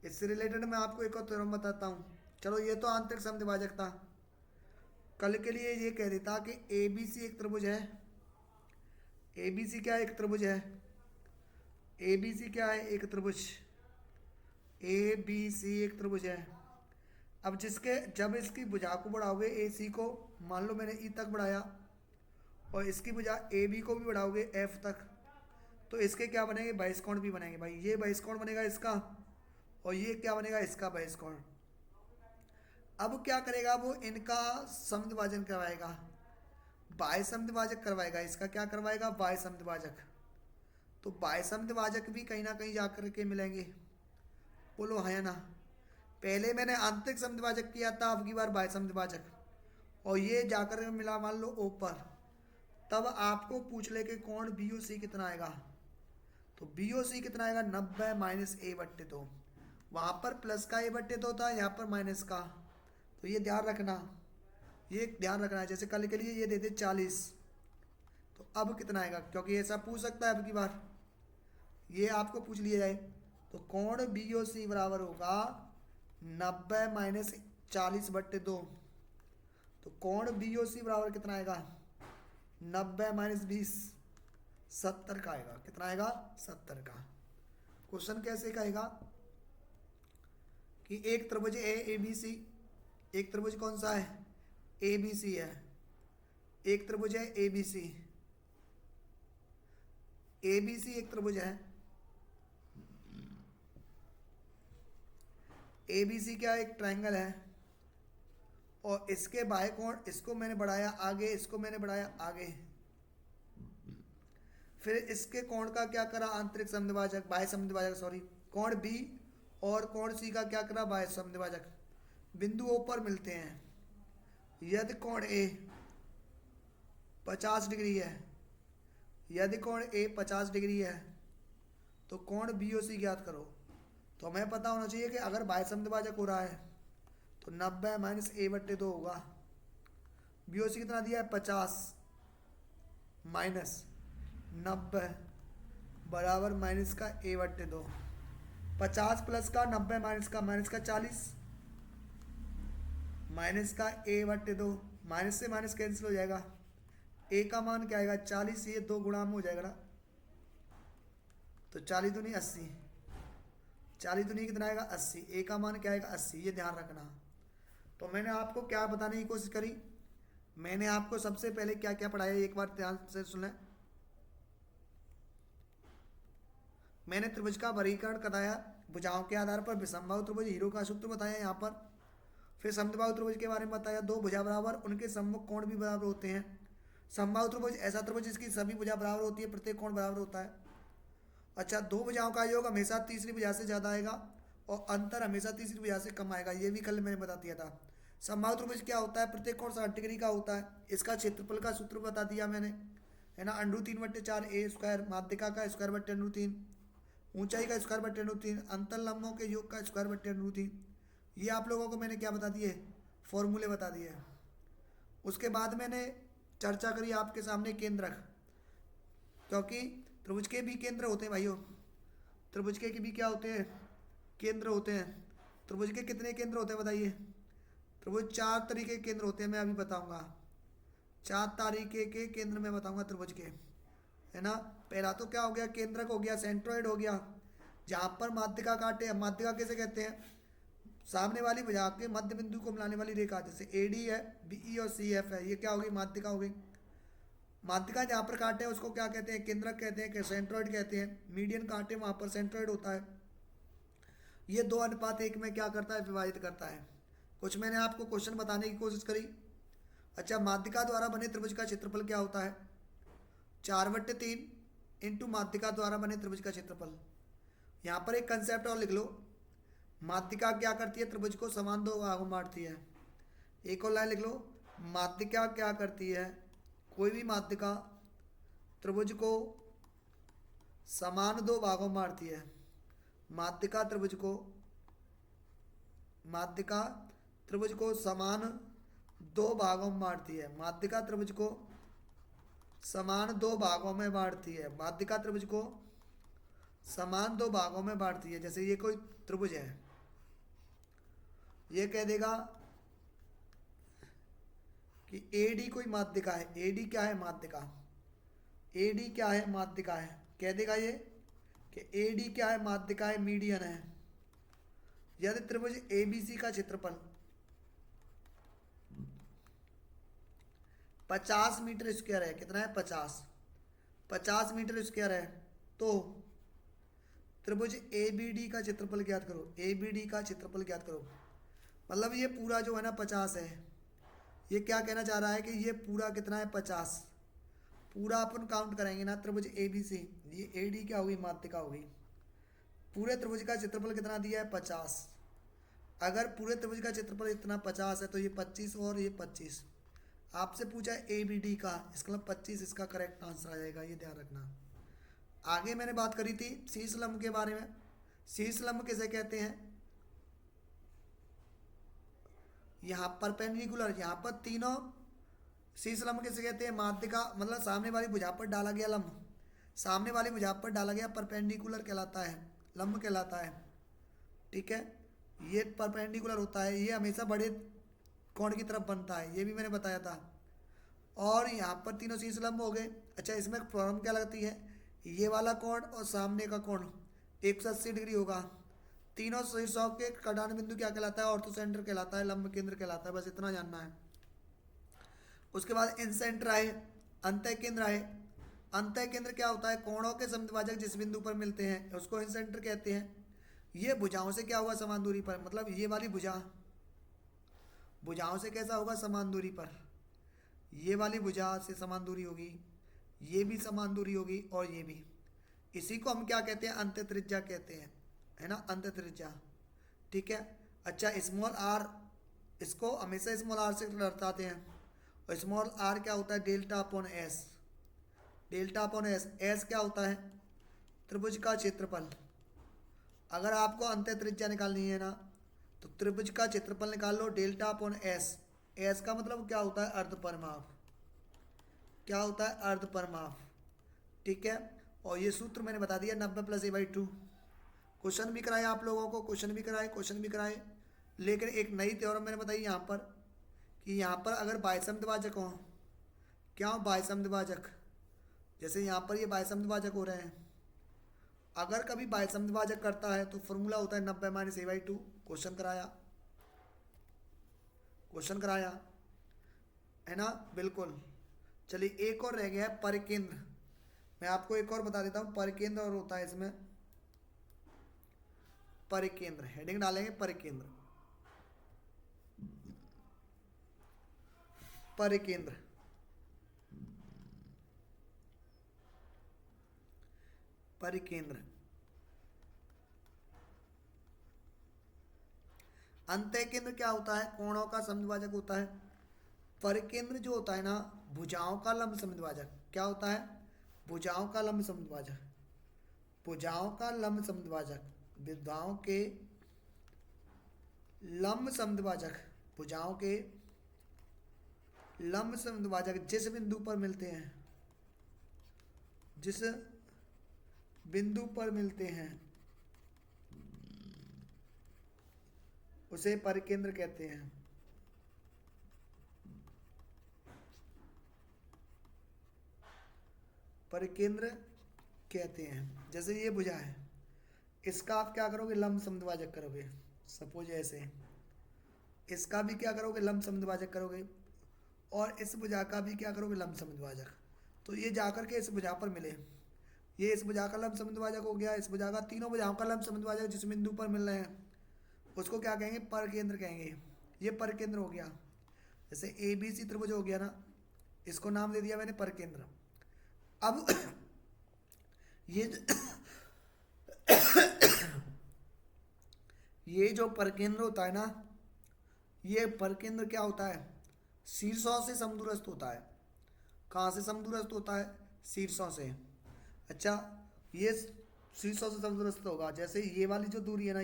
A: इससे रिलेटेड मैं आपको एक और थ्योरम बताता हूँ। चलो ये तो आंतरिक समद्विभाजक था, कल के लिए ये कह देता कि ABC एक त्रिभुज है, ABC क्या है? एक त्रिभुज है। ABC क्या है? एक त्रिभुज। ABC एक त्रिभुज है। अब जिसके जब इसकी भुजा को बढ़ाओगे AC को, मान लो मैंने E तक बढ़ाया, और इसकी भुजा AB को भी बढ़ाओगे F तक, तो इसके क्या बनेंगे? बहिष्कोण भी बनेंगे भाई। ये बहिष्कोण बनेगा इसका, और ये क्या बनेगा? इसका बहिष्कोण। अब क्या करेगा वो? इनका समद्विभाजन करवाएगा, बाह्य समद्विभाजक करवाएगा। इसका क्या करवाएगा? बाह्य समद्विभाजक। तो बाह्य समद्विभाजक भी कहीं ना कहीं जाकर के मिलेंगे, बोलो है ना। पहले मैंने आंतरिक समद्विभाजक किया था, अब की बार बाह्य समद्विभाजक, और ये जाकर मिला मान लो ऊपर, तब आपको पूछ ले कि कोण BOC कितना आएगा। तो BOC कितना आएगा? 90 माइनस A/2। वहाँ पर प्लस का A/2 था, यहाँ पर माइनस का, तो ये ध्यान रखना। ये ध्यान रखना है। जैसे कल के लिए ये दे दे 40, तो अब कितना आएगा, क्योंकि ऐसा पूछ सकता है अब की बार, ये आपको पूछ लिया जाए। तो कोण बी ओ सी बराबर होगा 90 माइनस 40/2। तो कोण बी ओ सी बराबर कितना आएगा, 90 माइनस 20, 70 का आएगा। कितना आएगा, 70 का। क्वेश्चन कैसे कहेगा कि एक त्रिभुज ए बी सी, एक त्रिभुज कौन सा है, ए बी सी है, एक त्रिभुज है A B C, A B सी एक त्रिभुज है। ए बी सी क्या, एक ट्रायंगल है, और इसके बाएं कोण, इसको मैंने बढ़ाया आगे, इसको मैंने बढ़ाया आगे, फिर इसके कोण का क्या करा, आंतरिक समद्विभाजक, बाह्य समद्विभाजक सॉरी, कोण बी और कोण सी का क्या करा, बाह्य समद्विभाजक। बिंदु ओ पर मिलते हैं। यदि कोण ए 50 डिग्री है, यदि कोण ए 50 डिग्री है, तो कोण बी ओ सी ज्ञात करो। तो हमें पता होना चाहिए कि अगर बाह्य समद्विभाजक हो रहा है तो 90 माइनस a/2 होगा। बी ओ सी कितना दिया है, 50 माइनस 90 बराबर माइनस का a/2। 50 प्लस का 90 माइनस का 40 माइनस का a/2, माइनस से माइनस कैंसिल हो जाएगा। ए का मान क्या आएगा, 40, ये 2 गुणा में हो जाएगा ना, तो 40 दूनी 80, 40 दूनी कितना आएगा 80, ए का मान क्या आएगा 80, ये ध्यान रखना। तो मैंने आपको क्या बताने की कोशिश करी, मैंने आपको सबसे पहले क्या क्या पढ़ाया, एक बार ध्यान से सुन लें। मैंने त्रिभुज का वर्गीकरण कराया, भुजाओं के आधार पर विषमबाहु त्रिभुज हीरो का सूत्र बताया यहाँ पर, फिर समद्विबाहु त्रिभुज के बारे में बताया, 2 भुजा बराबर, उनके सम्मुख कोण भी बराबर होते हैं। समबाहु त्रिभुज ऐसा त्रिभुज जिसकी सभी भुजा बराबर होती है, प्रत्येक कोण बराबर होता है। अच्छा, 2 भुजाओं का योग हमेशा तीसरी भुजा से ज़्यादा आएगा और अंतर हमेशा तीसरी भुजा से कम आएगा, ये भी कल मैंने बता दिया था। समबाहु त्रिभुज क्या होता है, प्रत्येक कोण 60 डिग्री का होता है। इसका क्षेत्रफल का सूत्र बता दिया मैंने, है ना, √3/4 ए स्क्वायर, माध्यिका का स्क्वायर बटे √3, ऊंचाई का स्क्वायर बटे √3, अंतर लंबों के योग का स्क्वायर बटे √3। ये आप लोगों को मैंने क्या बता दिए, फॉर्मूले बता दिए। उसके बाद मैंने चर्चा करी आपके सामने केंद्रक, क्योंकि त्रिभुज के भी केंद्र होते हैं भाइयों, त्रिभुज के भी क्या होते हैं, केंद्र होते हैं। त्रिभुज के कितने केंद्र होते हैं बताइए, त्रिभुज 4 तरीके के केंद्र होते हैं, मैं अभी बताऊंगा। 4 तरीके के केंद्र मैं बताऊंगा त्रिभुज के, है ना। पहला तो क्या हो गया, केंद्रक हो गया, सेंट्रॉइड हो गया, जहां पर माध्यिका काटे। माध्यिका कैसे कहते हैं, सामने वाली भुजा के मध्य बिंदु को मिलाने वाली रेखा, जैसे AD है, BE और CF है, ये क्या होगी, माध्यिका हो गई। माध्यिका जहाँ पर काटे हैं उसको क्या कहते हैं, केंद्रक कहते हैं, सेंट्रॉइड कहते हैं। मीडियन काटे वहाँ पर सेंट्रॉइड होता है। ये 2:1 में क्या करता है, विभाजित करता है। कुछ मैंने आपको क्वेश्चन बताने की कोशिश करी। अच्छा, माध्यिका द्वारा बने त्रिभुज का क्षेत्रफल क्या होता है, 4/3 इंटू माध्यिका द्वारा बने त्रिभुज का क्षेत्रफल। यहाँ पर एक कंसेप्ट और लिख लो, माध्यिका क्या करती है, त्रिभुज को समान 2 भागों में बांटती है। एक और लाइन लिख लो, माध्यिका क्या करती है, कोई भी माध्यिका त्रिभुज को समान 2 भागों में बांटती है। माध्यिका त्रिभुज को समान 2 भागों में बांटती है। माध्यिका त्रिभुज को समान 2 भागों में बांटती है। माध्यिका त्रिभुज को समान 2 भागों में बांटती है। जैसे ये कोई त्रिभुज है, ये कह देगा कि AD कोई माध्यिका है। AD क्या है, माध्यिका। AD क्या है, माध्यिका है, कह देगा ये कि AD क्या है, माध्यिका है, मीडियन है। यदि त्रिभुज ABC का क्षेत्रफल 50 मीटर स्क्वायर है, कितना है, 50 मीटर स्क्वायर है, तो त्रिभुज ABD का क्षेत्रफल ज्ञात करो। ABD का क्षेत्रफल ज्ञात करो, मतलब ये पूरा जो है ना 50 है। ये क्या कहना चाह रहा है कि ये पूरा कितना है, 50। पूरा अपन काउंट करेंगे ना त्रिभुज ABC, ये AD क्या होगी, माध्यिका होगी। पूरे त्रिभुज का क्षेत्रफल कितना दिया है, 50। अगर पूरे त्रिभुज का क्षेत्रफल इतना 50 है तो ये 25 और ये 25। आपसे पूछा है ABD का, इसका मतलब 25 इसका करेक्ट आंसर आ जाएगा, ये ध्यान रखना। आगे मैंने बात करी थी शीर्ष लंब के बारे में। शीर्ष लंब किसे कहते हैं, यहाँ परपेंडिकुलर, यहाँ पर तीनों शीर्ष लंब किसे कहते हैं? माध्य का मतलब सामने वाली भुजा पर डाला गया लंब, सामने वाली भुजा पर डाला गया परपेंडिकुलर कहलाता है, लंब कहलाता है। ठीक है, ये परपेंडिकुलर होता है, ये हमेशा बड़े कोण की तरफ बनता है, ये भी मैंने बताया था। और यहाँ पर तीनों शीर्ष लंब हो गए। अच्छा, इसमें प्रॉब्लम क्या लगती है? ये वाला कोण और सामने का कोण 180 डिग्री होगा। तीनों शीर्षों के कटान बिंदु क्या कहलाता है? ऑर्थो सेंटर कहलाता है, लंब केंद्र कहलाता है। बस इतना जानना है। उसके बाद इन सेंटर आए, अंतः केंद्र आए। अंतः केंद्र क्या होता है? कोणों के समद्विभाजक जिस बिंदु पर मिलते हैं उसको इन सेंटर कहते हैं। ये भुजाओं से क्या हुआ? समान दूरी पर, मतलब ये वाली भुजा भुजाओं से कैसा होगा? समान दूरी पर। ये वाली भुजा से समान दूरी होगी, ये भी समान दूरी होगी और ये भी। इसी को हम क्या कहते हैं? अंत्य त्रिज्या कहते हैं, है ना, अंत्य त्रिज्या। ठीक है। अच्छा, स्मॉल आर, इसको हमेशा स्मॉल आर से दर्शाते हैं। और स्मॉल आर क्या होता है? Delta upon S. Delta upon S, S क्या होता है? त्रिभुज का क्षेत्रफल। अगर आपको अंत्य त्रिज्या निकालनी है ना, तो त्रिभुज का क्षेत्रफल निकाल लो, डेल्टा अपॉन एस। एस का मतलब क्या होता है? अर्ध परिमाप। क्या होता है? अर्ध परिमाप। ठीक है। और ये सूत्र मैंने बता दिया, 90 + a/2। क्वेश्चन भी कराए आप लोगों को, क्वेश्चन भी कराए। लेकिन एक नई थ्योरम मैंने बताई यहाँ पर, कि यहाँ पर अगर बाह्यसमद्विभाजक हो, क्या हो? बाह्यसमद्विभाजक। जैसे यहाँ पर ये बाह्यसमद्विभाजक हो रहे हैं, अगर कभी बाह्यसमद्विभाजक करता है तो फॉर्मूला होता है 90 - a/2। क्वेश्चन कराया है ना, बिल्कुल। चलिए, एक और रह गया है परिकेंद्र। मैं आपको एक और बता देता हूँ, परिकेंद्र और होता है इसमें। परिकेंद्र हेडिंग डालेंगे, परिकेंद्र। परिकेंद्र, परिकेंद्र। अंतः केंद्र क्या होता है? कोणों का समद्विभाजक होता है। परिकेंद्र जो होता है ना, भुजाओं का लंब समद्विभाजक। क्या होता है? भुजाओं का लंब समद्विभाजक। भुजाओं का लंब समद्विभाजक, भुजाओं के लंब समद्विभाजक, भुजाओं के लंब समद्विभाजक जिस बिंदु पर मिलते हैं, जिस बिंदु पर मिलते हैं उसे परिकेंद्र कहते हैं। परिकेंद्र कहते हैं। जैसे ये भुजा है, इसका आप क्या करोगे? लंब समद्विभाजक करोगे। सपोज ऐसे, इसका भी क्या करोगे? लंब समद्विभाजक करोगे। और इस भुजा का भी क्या करोगे? लंब समद्विभाजक। तो ये जाकर के इस भुजा पर मिले, ये इस भुजा का लंब समद्विभाजक हो गया, इस भुजा का, तीनों भुजाओं का लंब समद्विभाजक जिस बिंदु पर मिल रहे हैं उसको क्या कहेंगे? परकेंद्र कहेंगे। ये परकेंद्र हो गया। जैसे ABC त्रिभुज हो गया ना, इसको नाम दे दिया मैंने परकेंद्र। अब ये ये जो परकेंद्र होता है ना, ये परकेंद्र क्या होता है? शीर्षों से समदूरस्थ होता है। कहाँ से समदूरस्थ होता है? शीर्षों से। अच्छा, ये शीर्षों से समदूरस्थ होगा। जैसे ये वाली जो दूरी है ना,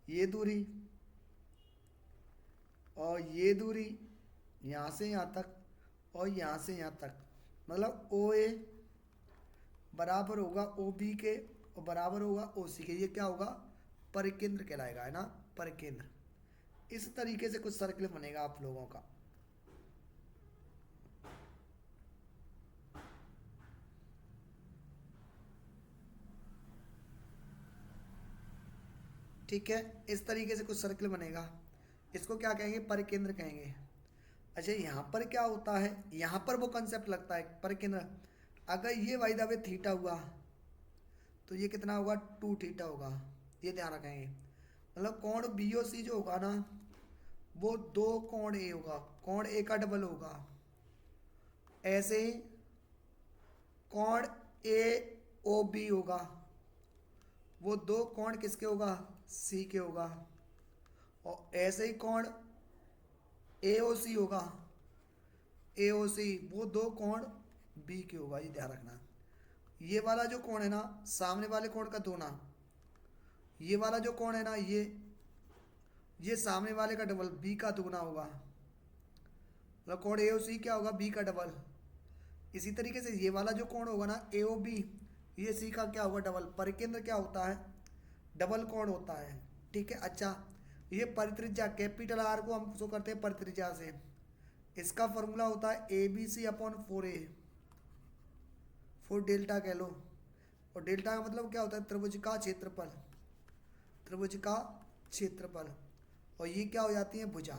A: ये दूरी और ये दूरी, यहाँ से यहाँ तक और यहाँ से यहाँ तक, मतलब OA बराबर होगा OB के और बराबर होगा OC के। ये क्या होगा? परिकेंद्र कहलाएगा, है ना, परिकेंद्र। इस तरीके से कुछ सर्कल बनेगा आप लोगों का। ठीक है, इस तरीके से कुछ सर्कल बनेगा। इसको क्या कहेंगे? परिकेंद्र कहेंगे। अच्छा, यहाँ पर क्या होता है? यहाँ पर वो कंसेप्ट लगता है परिकेंद्र। अगर ये वाई द वे थीटा हुआ तो ये कितना होगा? 2 थीटा होगा। ये ध्यान रखेंगे। मतलब कोण BOC जो होगा ना, वो 2 कोण A होगा, कोण A का डबल होगा। ऐसे ही कोण AOB होगा, वो 2 कोण किसके होगा? C के होगा। और ऐसे ही कोण AOC होगा, AOC, वो 2 कोण B के होगा। ये ध्यान रखना। ये वाला जो कोण है ना, सामने वाले कोण का 2 ना, ये वाला जो कोण है ना, ये ये सामने वाले का डबल बी का दुगना होगा, मतलब कोण ए ओ सी क्या होगा, बी का डबल। इसी तरीके से ये वाला जो कोण होगा ना ए ओ बी, ये सी का क्या होगा, डबल। परिकेंद्र क्या होता है, डबल कोण होता है। ठीक है। अच्छा, ये परित्रिज्या कैपिटल आर को हम शो करते हैं परित्रिज्या से। इसका फॉर्मूला होता है A B C upon 4a, 4 delta कह लो। और डेल्टा का मतलब क्या होता है, त्रिभुज का क्षेत्रफल, त्रिभुज का क्षेत्रफल। और ये क्या हो जाती है, भुजा।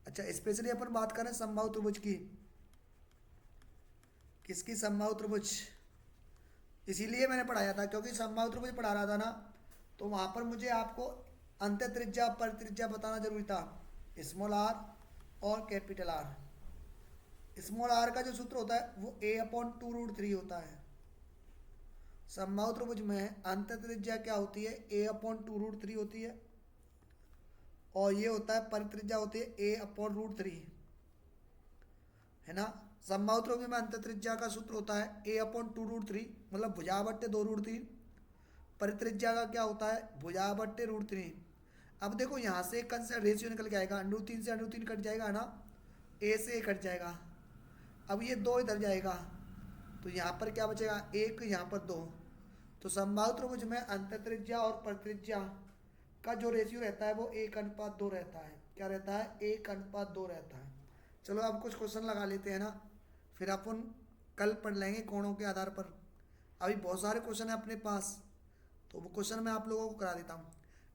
A: अच्छा, स्पेशली अपन बात करें समबाहु त्रिभुज की। किसकी, समबाहु त्रिभुज। इसीलिए मैंने पढ़ाया था, क्योंकि समबाहु त्रिभुज पढ़ा रहा था ना, तो वहां पर मुझे आपको अंत त्रिज्या परित्रिज्या बताना जरूरी था, स्मॉल आर और कैपिटल आर। स्मॉल आर का जो सूत्र होता है वो a अपॉन 2√3 होता है। समबाहु त्रिभुज में अंत त्रिज्या क्या होती है, a अपॉन 2√3 होती है। और ये होता है परित्रिज्या होती है a अपॉन √3, है ना। समबाहु त्रिभुज में अंत त्रिज्या का सूत्र होता है a अपॉन 2√3, मतलब भुजा बट्टे 2√3। परित्रिज्या का क्या होता है, भुजा बट्टे √3। अब देखो यहाँ से एक रेशियो निकल के आएगा, √3 से √3 कट जाएगा, है ना, a से a कट जाएगा। अब ये 2 इधर जाएगा, तो यहाँ पर क्या बचेगा, 1, यहाँ पर 2। तो समबाहु त्रिभुज में अंतःत्रिज्या और परित्रिज्या का जो रेशियो रहता है वो 1:2 रहता है। क्या रहता है, 1:2 रहता है। चलो अब कुछ क्वेश्चन लगा लेते हैं ना, फिर अपन कल पढ़ लेंगे कोणों के आधार पर। अभी बहुत सारे क्वेश्चन है अपने पास, तो वो क्वेश्चन मैं आप लोगों को करा देता हूँ।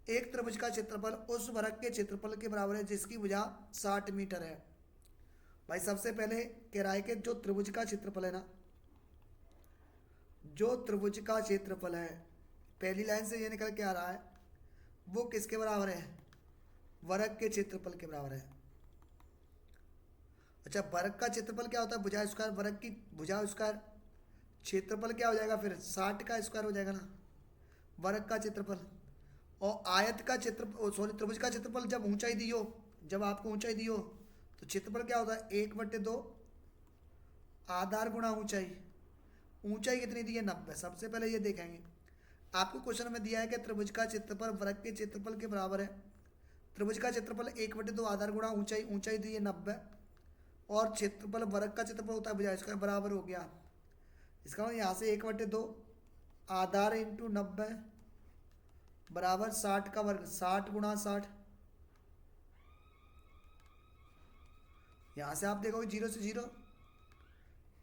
A: एक त्रिभुज का क्षेत्रफल उस वर्ग के क्षेत्रफल के बराबर है जिसकी भुजा 60 मीटर है। भाई सबसे पहले कह रहा है कि जो त्रिभुज का क्षेत्रफल है ना, जो त्रिभुज का क्षेत्रफल है, पहली लाइन से ये निकल के आ रहा है, वो किसके बराबर है, वर्ग के क्षेत्रफल के बराबर है। अच्छा, वर्ग का क्षेत्रफल क्या होता है, भुजा स्क्वायर, वर्ग की भुजा स्क्वायर। क्षेत्रफल क्या हो जाएगा फिर, 60 का स्क्वायर हो जाएगा ना, वर्ग का क्षेत्रफल। और आयत का क्षेत्र, सॉरी, त्रिभुज का क्षेत्रफल जब ऊंचाई दी हो, जब आपको ऊंचाई दी हो, तो क्षेत्रफल क्या होता है, 1/2 आधार गुणा ऊंचाई। ऊंचाई कितनी दी है, 90। सबसे पहले ये देखेंगे, आपको क्वेश्चन में दिया है कि त्रिभुज का क्षेत्रफल वर्ग के क्षेत्रफल के बराबर है। त्रिभुज का क्षेत्रफल 1/2 आधार गुणा ऊंचाई, ऊंचाई दी है 90, और क्षेत्रफल वर्ग का क्षेत्रफल होता है भुजा इसका बराबर हो गया। इसका मतलब यहाँ से 1/2 आधार इंटू 90 बराबर 60 का वर्ग, 60 गुणा 60। यहाँ से आप देखोगे 0 से 0,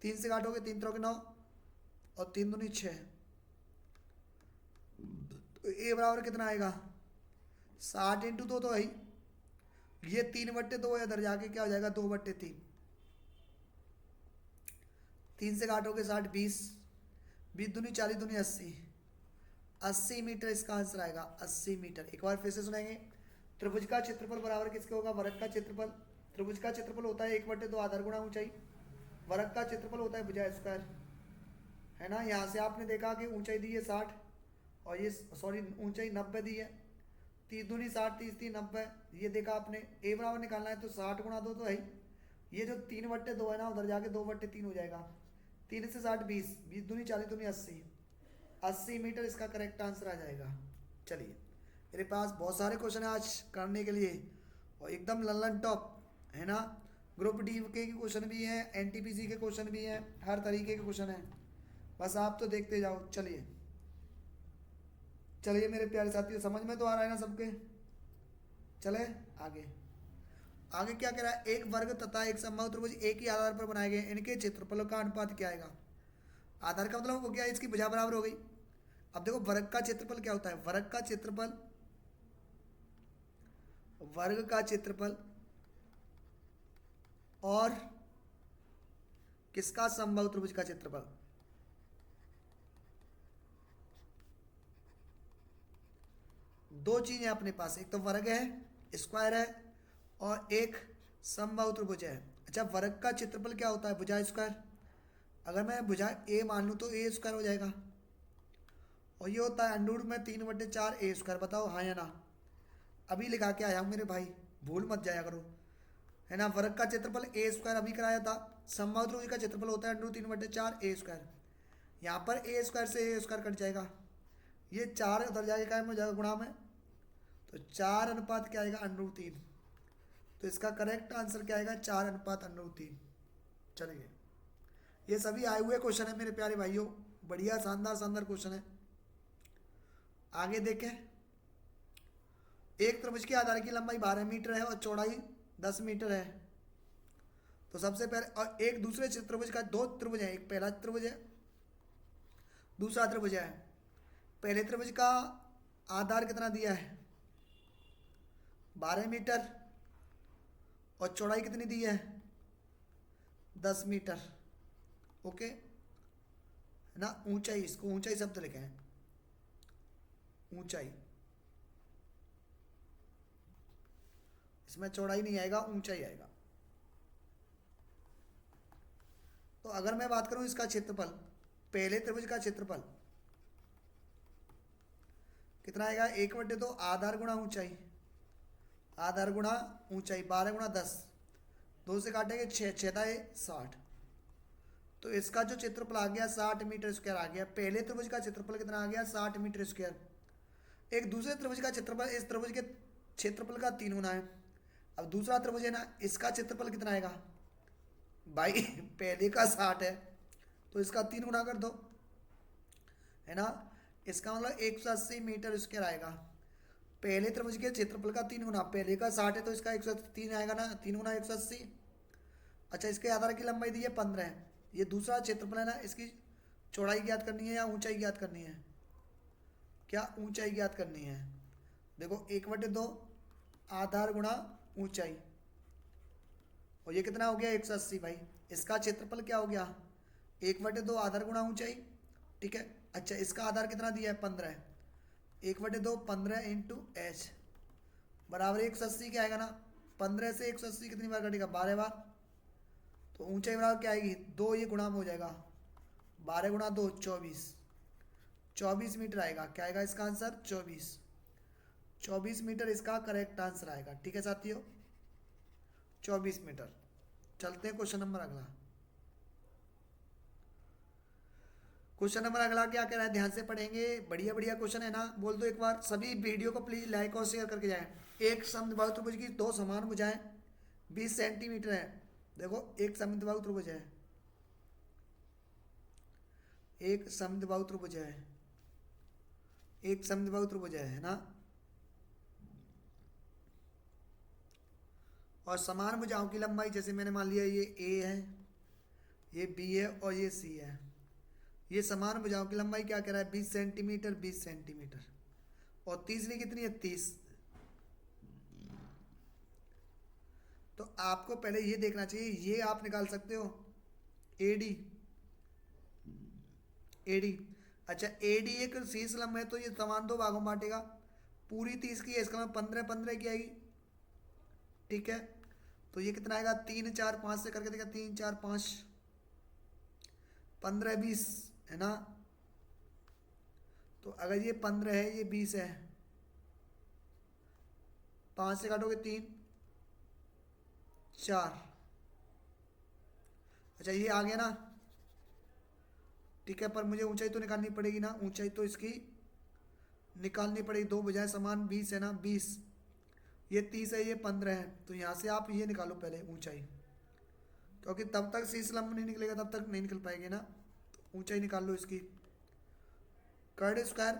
A: 3 से काटोगे, 3 3 9 और 3 दूनी 6। तो ए बराबर कितना आएगा, 60 इंटू 2 तो है ही, ये 3/2 है, इधर जाके क्या हो जाएगा, 2/3। 3 से काटोगे 60, 20, 20 दूनी 40, दूनी 80, 80 मीटर इसका आंसर आएगा, 80 मीटर। एक बार फिर से सुनेंगे, त्रिभुज का क्षेत्रफल बराबर किसके होगा, वर्ग का क्षेत्रफल। त्रिभुज का क्षेत्रफल होता है 1/2 आधार गुणा ऊंचाई, वर्ग का क्षेत्रफल होता है भुजा स्क्वायर, है ना। यहाँ से आपने देखा कि ऊंचाई दी है 60 और ये, सॉरी, ऊंचाई 90 दी है, 30 दूनी 60, 30 3 90। ये देखा आपने, ए बराबर निकालना है तो 60 गुणा 2 तो है ही, ये जो 3/2 है ना, उधर जाके 2/3 हो जाएगा। 3 से 60, 20, 20 दूनी 40, दूनी 80, 80 मीटर इसका करेक्ट आंसर आ जाएगा। चलिए, मेरे पास बहुत सारे क्वेश्चन है आज करने के लिए, और एकदम ललन टॉप, है ना। ग्रुप डी के क्वेश्चन भी हैं, एनटीपीसी के क्वेश्चन भी हैं, हर तरीके के क्वेश्चन हैं, बस आप तो देखते जाओ। चलिए चलिए मेरे प्यारे साथियों, समझ में तो आ रहा है ना सबके। चले आगे। आगे क्या कह रहा है, एक वर्ग तथा एक समबाहु त्रिभुज एक ही आधार पर बनाए गए, इनके क्षेत्रफलों का अनुपात क्या आएगा। आधार का मतलब वो क्या है, इसकी भुजा बराबर हो गई। अब देखो वर्ग का क्षेत्रफल क्या होता है, वर्ग का क्षेत्रफल, वर्ग का क्षेत्रफल और किसका, समबाहु त्रिभुज का क्षेत्रफल। दो चीजें अपने पास, एक तो वर्ग है, स्क्वायर है, और एक समबाहु त्रिभुज है। अच्छा, वर्ग का क्षेत्रफल क्या होता है, भुजा स्क्वायर। अगर मैं भुजा ए मान लूँ तो ए स्क्वायर हो जाएगा, और ये होता है अंडूर में 3/4 ए स्क्वायर। बताओ हाँ या ना। अभी लिखा के आया हूँ मेरे भाई, भूल मत जाया करो, है ना। वर्ग का क्षेत्रफल ए स्क्वायर अभी कराया था, समबाहु त्रिभुज का क्षेत्रफल होता है अंडूर 3/4 ए स्क्वायर। यहाँ पर ए स्क्वायर से ए स्क्वायर कट जाएगा, ये 4 उधर जाके कायम हो जाएगा गुणा में, तो 4 अनुपात क्या आएगा, √3। तो इसका करेक्ट आंसर क्या आएगा, 4 अनुपात √3। चलिए, ये सभी आए हुए क्वेश्चन है मेरे प्यारे भाइयों, बढ़िया शानदार शानदार क्वेश्चन है। आगे देखें, एक त्रिभुज के आधार की लंबाई 12 मीटर है और चौड़ाई 10 मीटर है। तो सबसे पहले, और एक दूसरे त्रिभुज का, दो त्रिभुज है, एक पहला त्रिभुज है, दूसरा त्रिभुज है। पहले त्रिभुज का आधार कितना दिया है, 12 मीटर, और चौड़ाई कितनी दी है, 10 मीटर। ओके है ना। ऊंचाई, इसको ऊंचाई शब्द लिखे हैं, ऊंचाई, इसमें चौड़ाई नहीं आएगा, ऊंचाई आएगा। तो अगर मैं बात करूं इसका क्षेत्रफल, पहले त्रिभुज का क्षेत्रफल कितना आएगा, 1/2 आधार गुणा ऊंचाई, आधार गुणा ऊंचाई, 12 गुणा 10, 2 से काटेंगे 6, 6 60। तो इसका जो क्षेत्रफल आ गया 60 मीटर स्क्वायर आ गया। पहले त्रिभुज का क्षेत्रफल कितना आ गया, 60 मीटर स्क्वायर। एक दूसरे त्रिभुज का क्षेत्रफल इस त्रिभुज के क्षेत्रफल का 3 गुना है। अब दूसरा त्रिभुज है ना, इसका क्षेत्रफल कितना आएगा भाई, पहले का 60 है तो इसका 3 गुना कर दो, है ना। इसका मतलब 180 मीटर स्क्वायर आएगा। पहले त्रिभुज के क्षेत्रफल का 3 गुना, पहले का 60 है तो इसका 103 आएगा ना, 3 गुना 180। अच्छा, इसके आधार की लंबाई दी है 15 है। ये दूसरा क्षेत्रफल है ना, इसकी चौड़ाई ज्ञात करनी है या ऊंचाई ज्ञात करनी है, क्या ऊंचाई ज्ञात करनी है। देखो 1/2 आधार गुणा ऊंचाई, और ये कितना हो गया 180 भाई। इसका क्षेत्रफल क्या हो गया, 1/2 आधार गुणा ऊंचाई, ठीक है। अच्छा, इसका आधार कितना दिया है 15 है, 1/2 15 इंटू एच बराबर 180 क्या आएगा ना, 15 से 180 कितनी बार कटेगा, 12 बार। तो ऊंचाई बराबर क्या आएगी, 2, ये गुणा में हो जाएगा, 12 गुणा 2 24 मीटर आएगा। क्या आएगा इसका आंसर, 24 मीटर इसका करेक्ट आंसर आएगा। ठीक है साथियों, 24 मीटर। चलते हैं क्वेश्चन नंबर अगला। क्वेश्चन नंबर अगला क्या कह रहा है, ध्यान से पढ़ेंगे, बढ़िया बढ़िया क्वेश्चन है ना। बोल दो एक बार, सभी वीडियो को प्लीज लाइक और शेयर करके जाएं। एक समद्विबाहु त्रिभुज की 2 समान भुजाएं 20 सेंटीमीटर है। देखो एक समद्विबाहु त्रिभुज है, एक समद्विबाहु त्रिभुज है, एक समद्विबाहु त्रिभुज है ना, और समान भुजाओं की लंबाई, जैसे मैंने मान लिया ये ए है, ये बी है और ये सी है। ये समान भुजाओं की लंबाई क्या कह रहा है, 20 सेंटीमीटर 20 सेंटीमीटर, और तीसरी कितनी है 30। तो आपको पहले ये देखना चाहिए, ये आप निकाल सकते हो एडी, एडी। अच्छा, एडी एक शीर्ष लंब है तो ये समान 2 भागों में बांटेगा, पूरी 30 की है, इसका मतलब 15 15 की आएगी। ठीक है, तो ये कितना आएगा, 3 4 5 से करके देखा, 3 4 5 15 20 है ना। तो अगर ये 15 है, ये 20 है, 5 से काटोगे 3 4। अच्छा, ये आ गया ना, ठीक है। पर मुझे ऊंचाई तो निकालनी पड़ेगी ना, ऊंचाई तो इसकी निकालनी पड़ेगी, 2 भुजाएं समान 20 है ना, 20, ये 30 है, ये 15 है। तो यहाँ से आप ये निकालो पहले ऊंचाई, क्योंकि तब तक शीर्ष लंब नहीं निकलेगा, तब तक नहीं निकल पाएगी ना। तो ऊंचाई निकाल लो इसकी, कर्ड स्क्वायर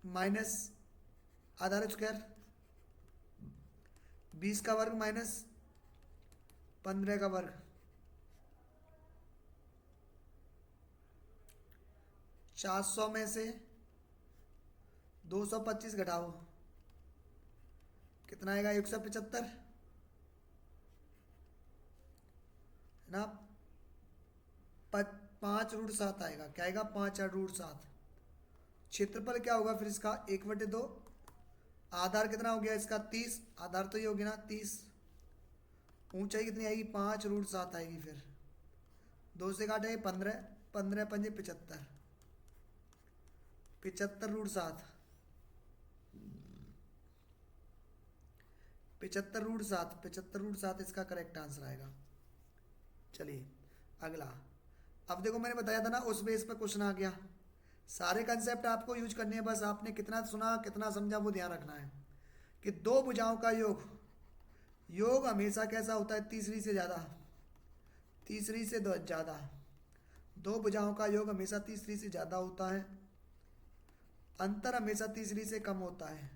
A: माइनस आधार स्क्वायर, 20 का वर्ग माइनस 15 का वर्ग, 400 में से 225 घटाओ, कितना आएगा 175 है ना। 5√7 आएगा। क्या आएगा, 5√7। क्षेत्रफल क्या होगा फिर इसका, 1/2 आधार कितना हो गया इसका 30, आधार तो ये हो गया ना 30, ऊंचाई कितनी आएगी 5√7 आएगी। फिर 2 से काटेंगे 15, 15 पंजे 75, 75√7, 75√7, 75√7 इसका करेक्ट आंसर आएगा। चलिए अगला। अब देखो मैंने बताया था ना, उस बेस पर क्वेश्चन आ गया। सारे कंसेप्ट आपको यूज करने हैं, बस आपने कितना सुना कितना समझा वो ध्यान रखना है। कि दो भुजाओं का योग, योग हमेशा कैसा होता है, तीसरी से ज़्यादा, तीसरी से दो ज़्यादा। दो भुजाओं का योग हमेशा तीसरी से ज़्यादा होता है, अंतर हमेशा तीसरी से कम होता है,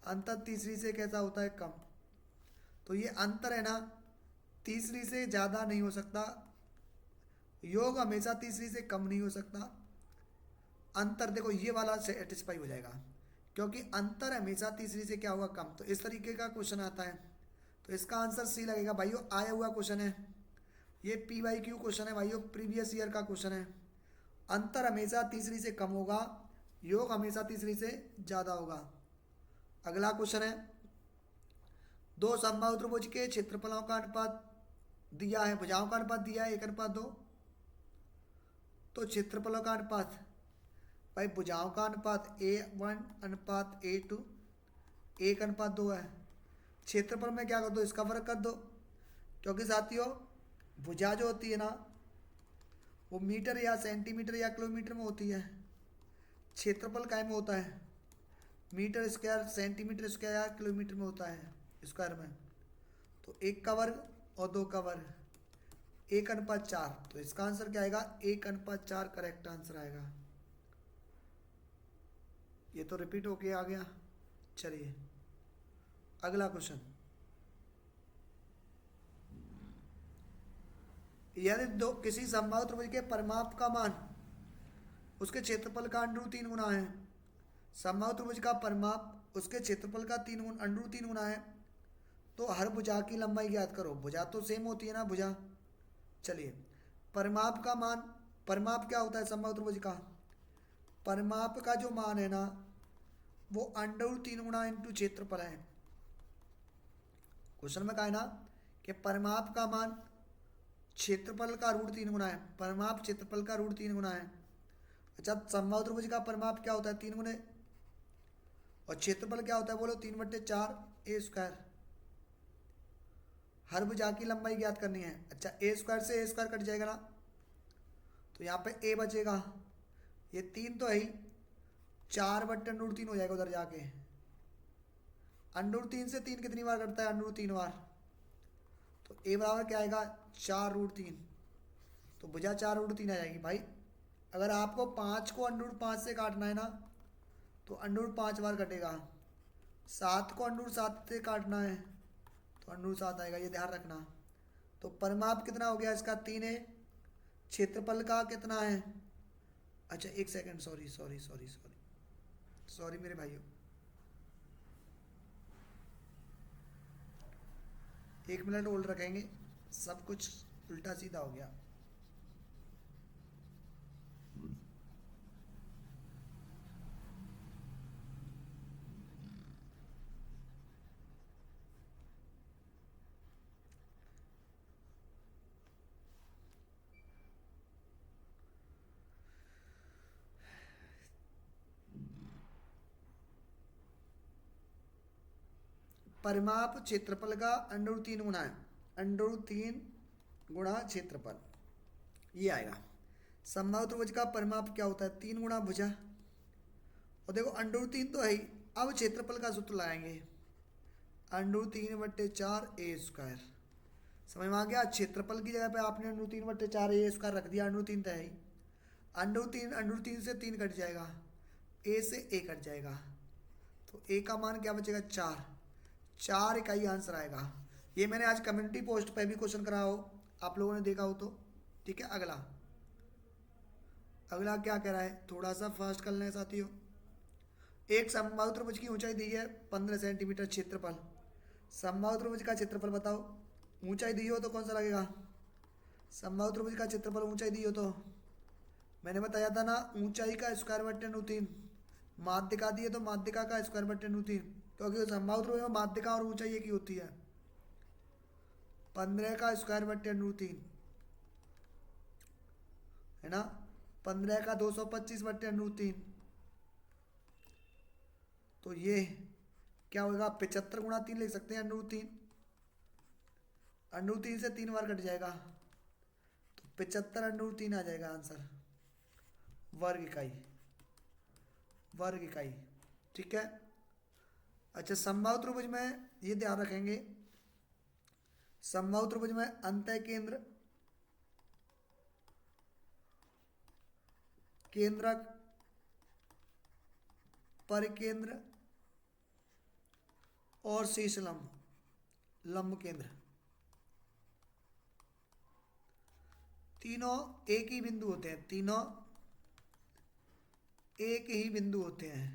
A: अंतर तीसरी से कैसा होता है, कम। तो ये अंतर है ना, तीसरी से ज़्यादा नहीं हो सकता, योग हमेशा तीसरी से कम नहीं हो सकता। अंतर देखो ये वाला सेटिस्फाई हो जाएगा, क्योंकि अंतर हमेशा तीसरी से क्या होगा, कम। तो इस तरीके का क्वेश्चन आता है, तो इसका आंसर सी लगेगा भाइयों। आया हुआ क्वेश्चन है ये, PYQ क्वेश्चन है भाइयों, प्रीवियस ईयर का क्वेश्चन है। अंतर हमेशा तीसरी से कम होगा, योग हमेशा तीसरी से ज़्यादा होगा। अगला क्वेश्चन है, दो समबाहु त्रिभुज के क्षेत्रफलों का अनुपात दिया है, भुजाओं का अनुपात दिया है 1:2, तो क्षेत्रफलों का अनुपात, भाई भुजाओं का अनुपात A1:A2, 1:2 है। क्षेत्रफल में क्या कर दो, इसका फर्क कर दो, क्योंकि साथियों भुजा जो होती है ना वो मीटर या सेंटीमीटर या किलोमीटर में होती है, क्षेत्रफल काय में होता है, मीटर स्क्वायर, सेंटीमीटर स्क्वायर या किलोमीटर में होता है, स्क्वायर में। तो 1 का वर्ग और 2 का वर्ग, 1:4। तो इसका आंसर क्या आएगा, 1:4 करेक्ट आंसर आएगा। ये तो रिपीट होके आ गया। चलिए अगला क्वेश्चन, यदि दो किसी समबाहु त्रिभुज के परिमाप का मान उसके क्षेत्रफल का √3 गुना है, समबाहु त्रिभुज का परिमाप उसके क्षेत्रफल का √3 गुना है, तो हर भुजा की लंबाई ज्ञात करो। भुजा तो सेम होती है ना भुजा। चलिए परिमाप का मान, परिमाप क्या होता है समबाहु त्रिभुज का, परिमाप का जो मान है ना वो √3 गुना इंटू क्षेत्रफल है। क्वेश्चन में कहा है ना कि परिमाप का मान क्षेत्रफल का √3 गुना है, परिमाप क्षेत्रफल का √3 गुना है। अच्छा समबाहु त्रिभुज का परिमाप क्या होता है, 3 गुने, और क्षेत्रफल क्या होता है बोलो, 3/4 A²। हर भुजा की लंबाई ज्ञात करनी है। अच्छा A² से A² कट जाएगा ना, तो यहाँ पे A बचेगा, ये 3 तो है ही, 4/√3 हो जाएगा उधर जाके। √3 से 3 कितनी बार कटता है, √3 बार, तो A बराबर क्या आएगा, 4√3। तो भुजा 4√3 आ जाएगी। भाई अगर आपको 5 को √5 से काटना है ना तो √5 बार कटेगा, 7 को √7 से काटना है तो √7 आएगा, ये ध्यान रखना। तो परिमाप कितना हो गया इसका, 3 है, क्षेत्रफल का कितना है, अच्छा एक second, sorry sorry sorry sorry sorry मेरे भाइयों, 1 मिनट होल्ड रखेंगे, सब कुछ उल्टा सीधा हो गया। परिमाप क्षेत्रफल का √3 गुना है, √3 गुणा क्षेत्रफल, ये आएगा। समबाहु त्रिभुज का परिमाप क्या होता है, 3 गुणा भुजा, और देखो √3 तो है ही। अब क्षेत्रफल का सूत्र लगाएंगे, √3/4A²। समझ में आ गया, क्षेत्रफल की जगह पे आपने √3/4A² रख दिया, √3 तो है ही, √3 से 3 कट जाएगा, A से A कट जाएगा, तो A का मान क्या बचेगा, 4 इकाई आंसर आएगा। ये मैंने आज कम्युनिटी पोस्ट पे भी क्वेश्चन करा हो, आप लोगों ने देखा हो तो। ठीक है अगला, अगला क्या कह रहा है, थोड़ा सा फास्ट कर लें साथियों। एक समबाहु त्रिभुज की ऊंचाई दी है 15 सेंटीमीटर, क्षेत्रफल, समबाहु त्रिभुज का क्षेत्रफल बताओ। ऊंचाई दी हो तो कौन सा लगेगा, समबाहु त्रिभुज का क्षेत्रफल ऊंचाई दी हो तो मैंने बताया था ना, ऊंचाई का √3, माध्यिका दी है तो माध्यिका का √3, क्योंकि समबाहु त्रिभुज में माध्यिका और ऊंचाई एक ही होती है। 15 का √3 है ना, 15 का 225/√3, तो ये क्या होगा, 75 गुणा 3 लिख सकते हैं, √3, √3 से 3 बार कट जाएगा, तो 75/√3 आ जाएगा आंसर, वर्ग इकाई, वर्ग इकाई। ठीक है अच्छा, समबाहु त्रिभुज में ये ध्यान रखेंगे, समबाहु त्रिभुज में अंतः केंद्र, केंद्रक, परिकेंद्र और शीर्ष लंब, लंब केंद्र, तीनों एक ही बिंदु होते हैं, तीनों एक ही बिंदु होते हैं,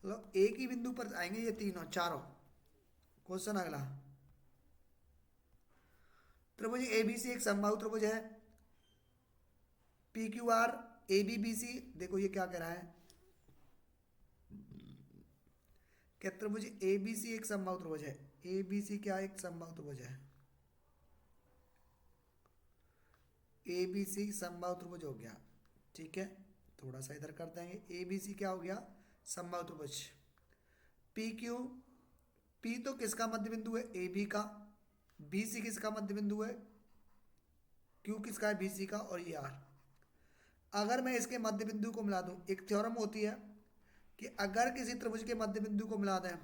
A: मतलब एक ही बिंदु पर आएंगे ये तीनों चारों। क्वेश्चन अगला, त्रिभुज एबीसी एक समबाहु त्रिभुज है, P Q R A B B C, देखो ये क्या कह रहा है, क्या त्रिभुज एबीसी एक समबाहु त्रिभुज है, एबीसी क्या एक समबाहु त्रिभुज है, एबीसी समबाहु त्रिभुज हो गया। ठीक है, थोड़ा सा इधर कर देंगे, एबीसी क्या हो गया, समबाहु त्रिभुज। पी क्यू, पी तो किसका मध्य बिंदु है, ए बी का, बी सी किसका मध्य बिंदु है, क्यू किसका है, बी सी का, और ये आर। अगर मैं इसके मध्य बिंदु को मिला दूं, एक थ्योरम होती है कि अगर किसी त्रिभुज के मध्य बिंदु को मिला दें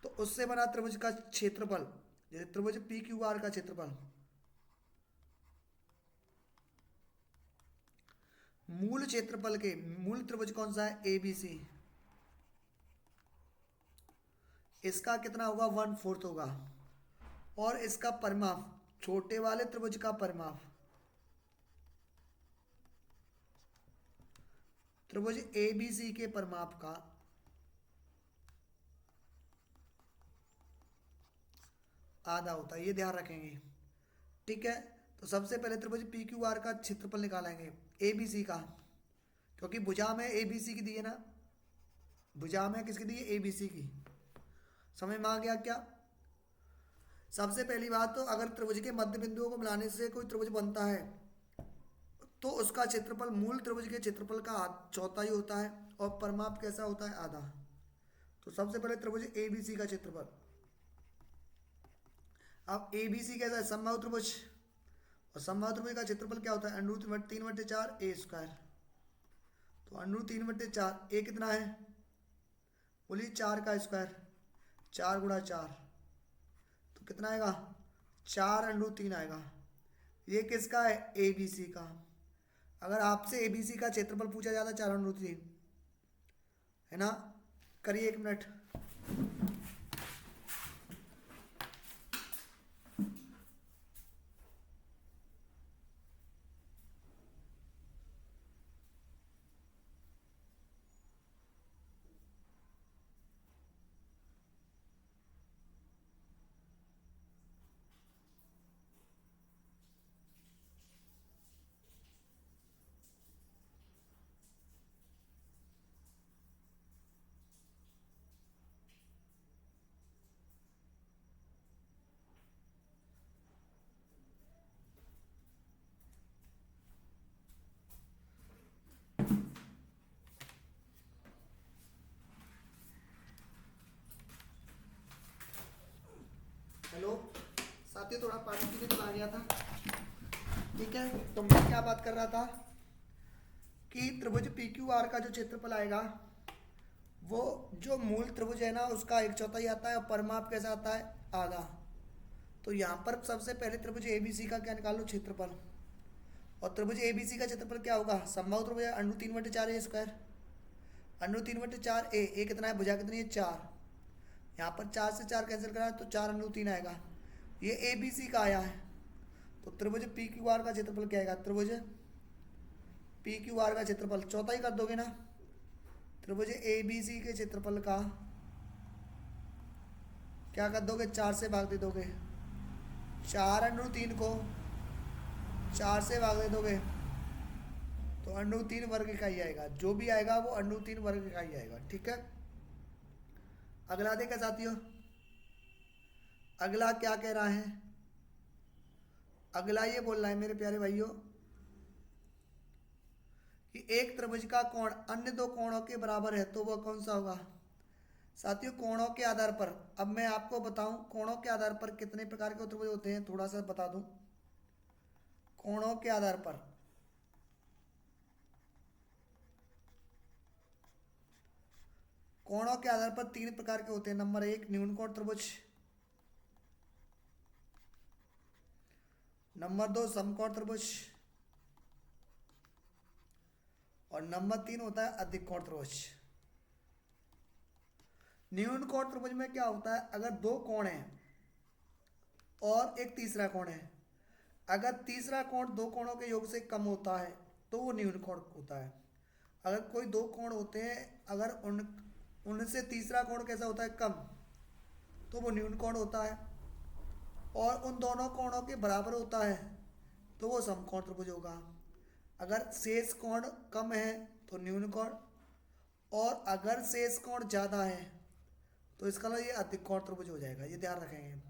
A: तो उससे बना त्रिभुज का क्षेत्रफल, जैसे त्रिभुज पी क्यू आर का क्षेत्रफल मूल क्षेत्रफल के, मूल त्रिभुज कौन सा है, ए बी सी, इसका कितना होगा, 1/4 होगा, और इसका परिमाप, छोटे वाले त्रिभुज का परिमाप, त्रिभुज ए बी सी के परिमाप का आधा होता है, ये ध्यान रखेंगे। ठीक है, तो सबसे पहले त्रिभुज पी क्यू आर का क्षेत्रफल निकालेंगे ए बी सी का, क्योंकि भुजा में ए बी सी की दी है ना, भुजा में किसकी दी है, ए बी सी की। समझ में आ गया क्या। सबसे पहली बात तो अगर त्रिभुज के मध्य बिंदुओं को मिलाने से कोई त्रिभुज बनता है तो उसका क्षेत्रफल मूल त्रिभुज के क्षेत्रफल का चौथाई होता है, और परिमाप कैसा होता है, आधा। तो सबसे पहले त्रिभुज ए बी सी का क्षेत्रफल, अब ए बी सी कैसा है, समबाहु त्रिभुज, और समबाहु त्रिभुज का क्षेत्रफल क्या होता है, √3/4 ए स्क्वायर। तो √3/4 ए कितना है, बोलिए 4 का स्क्वायर, 4 गुणा 4, तो कितना आएगा, 4√3 आएगा। ये किसका है, ए बी सी का। अगर आपसे ए बी सी का क्षेत्रफल पूछा जाता है 4√3, है ना, करिए 1 मिनट। हेलो साथी, थोड़ा पानी पीने चला गया था। ठीक है, तो मैं क्या बात कर रहा था कि त्रिभुज पी क्यू आर का जो क्षेत्रफल आएगा वो जो मूल त्रिभुज है ना उसका 1/4 आता है, और परिमाप कैसा आता है, आधा। तो यहाँ पर सबसे पहले त्रिभुज ए बी सी का क्या निकाल लो, क्षेत्रफल। और त्रिभुज ए बी सी का क्षेत्रफल क्या होगा, समबाहु त्रिभुज √3/4 ए स्क्वायर, √3/4 ए कितना है, भुजा कितनी है, 4। यहाँ पर 4 से 4 कैंसिल करा तो 4√3 आएगा। ये ए बी सी का आया है, तो त्रिभुज पी क्यू आर का क्षेत्रफल क्या आएगा, त्रिभुज पी क्यू आर का क्षेत्रफल चौथाई कर दोगे ना, त्रिभुज ए बी सी के क्षेत्रफल का क्या कर दोगे, 4 से भाग दे दोगे, 4√3 को 4 से भाग दे दोगे तो √3 वर्ग का ही आएगा, जो भी आएगा वो √3 वर्ग का ही आएगा। ठीक है, अगला देखा साथियों, अगला क्या कह रहा है, अगला ये बोल रहा है मेरे प्यारे भाइयों कि एक त्रिभुज का कोण अन्य दो कोणों के बराबर है तो वह कौन सा होगा। साथियों, कोणों के आधार पर, अब मैं आपको बताऊं कोणों के आधार पर कितने प्रकार के त्रिभुज होते हैं, थोड़ा सा बता दूं। कोणों के आधार पर कोणों के आधार पर तीन प्रकार के होते हैं। नंबर एक, न्यून कोण त्रिभुज। नंबर दो, समकोण त्रिभुज। और नंबर तीन होता है अधिक कोण त्रिभुज। न्यून कोण त्रिभुज में क्या होता है, अगर दो कोण हैं और एक तीसरा कोण है, अगर तीसरा कोण दो कोणों के योग से कम होता है तो वो न्यून कोण होता है। अगर कोई दो कोण होते हैं, अगर उनसे तीसरा कोण कैसा होता है, कम, तो वो न्यून कोण होता है। और उन दोनों कोणों के बराबर होता है तो वो समकोण त्रिभुज होगा। अगर शेष कोण कम है तो न्यून कोण, और अगर शेष कोण ज़्यादा है तो इसका मतलब ये अधिक कोण त्रिभुज हो जाएगा, ये ध्यान रखेंगे।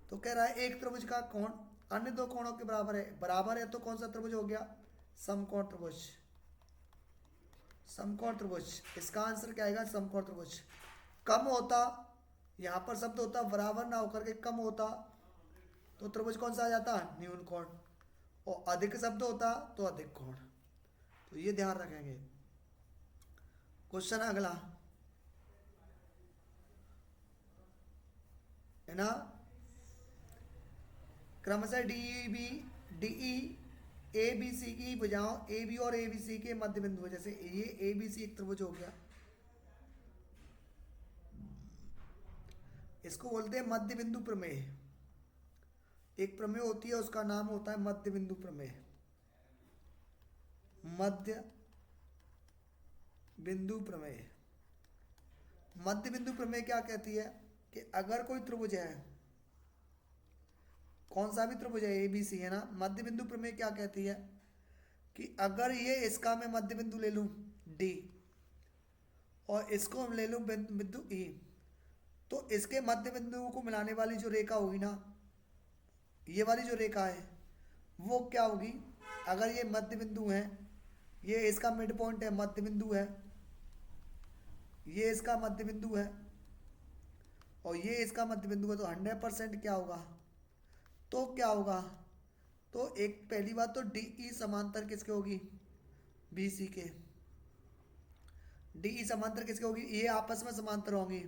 A: तो कह रहा है एक त्रिभुज का कोण अन्य दो कोणों के बराबर है तो कौन सा त्रिभुज हो गया, समकोण त्रिभुज। समकोण त्रिभुज, इसका आंसर क्या आएगा, समकोण त्रिभुज। कम होता, यहाँ पर शब्द होता बराबर ना होकर के कम होता तो त्रिभुज कौन सा आ जाता, न्यून कोण। और अधिक शब्द होता तो अधिक कोण। तो ये ध्यान रखेंगे। क्वेश्चन अगला है ना, क्रमशः डीई ए बी सी की भुजाओं ए बी और ए बी सी के मध्य बिंदु है। जैसे ये ए बी सी एक त्रिभुज हो गया, इसको बोलते हैं मध्य बिंदु प्रमेय। एक प्रमेय होती है उसका नाम होता है मध्य बिंदु प्रमेय। मध्य बिंदु प्रमेय। मध्य बिंदु प्रमेय क्या कहती है कि अगर कोई त्रिभुज है, कौन सा भी त्रिभुज है, ए बी सी है ना, मध्य बिंदु प्रमेय क्या कहती है कि अगर ये इसका मैं मध्य बिंदु ले लूं डी और इसको ले लूं बिंदु ई, तो इसके मध्य बिंदु को मिलाने वाली जो रेखा होगी ना, ये वाली जो रेखा है वो क्या होगी, अगर ये मध्य बिंदु है, ये इसका मिड पॉइंट है, मध्य बिंदु है, ये इसका मध्य बिंदु है और ये इसका मध्य बिंदु है, तो 100% क्या होगा, तो क्या होगा, तो एक पहली बात तो डी ई समांतर किसके होगी, बी सी के। डी ई समांतर किसके होगी, ये आपस में समांतर होंगी।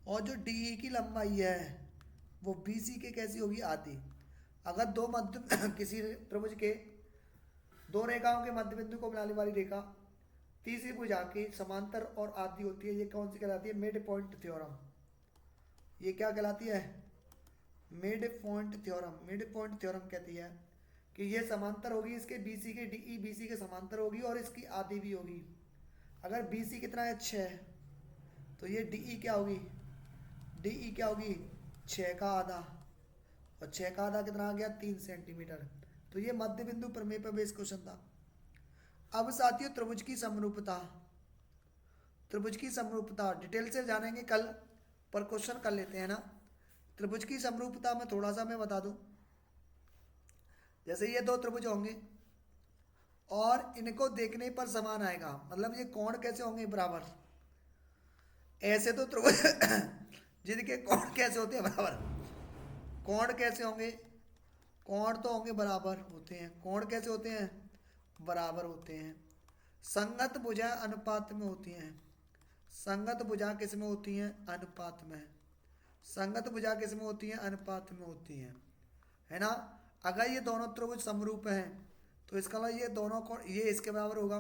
A: और जो डी ई की लंबाई है वो बी सी के कैसी होगी, आधी। अगर दो मध्य किसी त्रिभुज के दो रेखाओं के मध्य बिंदु को मिलाने वाली रेखा तीसरी भुजा की समांतर और आधी होती है, ये कौन सी कहलाती है, मिड पॉइंट थ्योरम। ये क्या कहलाती है, mid point theorem. Mid point theorem कहती है कि ये समांतर होगी इसके बीसी के, डीई बीसी के समांतर होगी और इसकी आधी भी होगी। अगर बीसी कितना है, 6, तो ये डीई क्या होगी, डीई क्या होगी, 6 का आधा, और 6 का आधा कितना आ गया, 3 सेंटीमीटर। तो ये मध्य बिंदु प्रमेय पर बेस क्वेश्चन था। अब साथियों त्रिभुज की समरूपता, त्रिभुज की समरूपता डिटेल से जानेंगे कल, पर क्वेश्चन कर लेते हैं ना। त्रिभुज की समरूपता में थोड़ा सा मैं बता दूं, जैसे ये दो त्रिभुज होंगे और इनको देखने पर समान आएगा, मतलब ये कोण कैसे होंगे, बराबर। ऐसे तो त्रिभुज जिनके कोण कैसे होते हैं, बराबर। कोण कैसे होंगे, कोण तो होंगे बराबर होते हैं। कोण कैसे होते हैं, बराबर होते हैं। संगत भुजा अनुपात में होती हैं। संगत भुजा किस में होती हैं, अनुपात में। संगत भुजा किस में होती हैं, अनुपात में होती हैं, है ना। अगर ये दोनों त्रिभुज समरूप हैं तो इसका मतलब ये दोनों कोण, ये इसके बराबर होगा,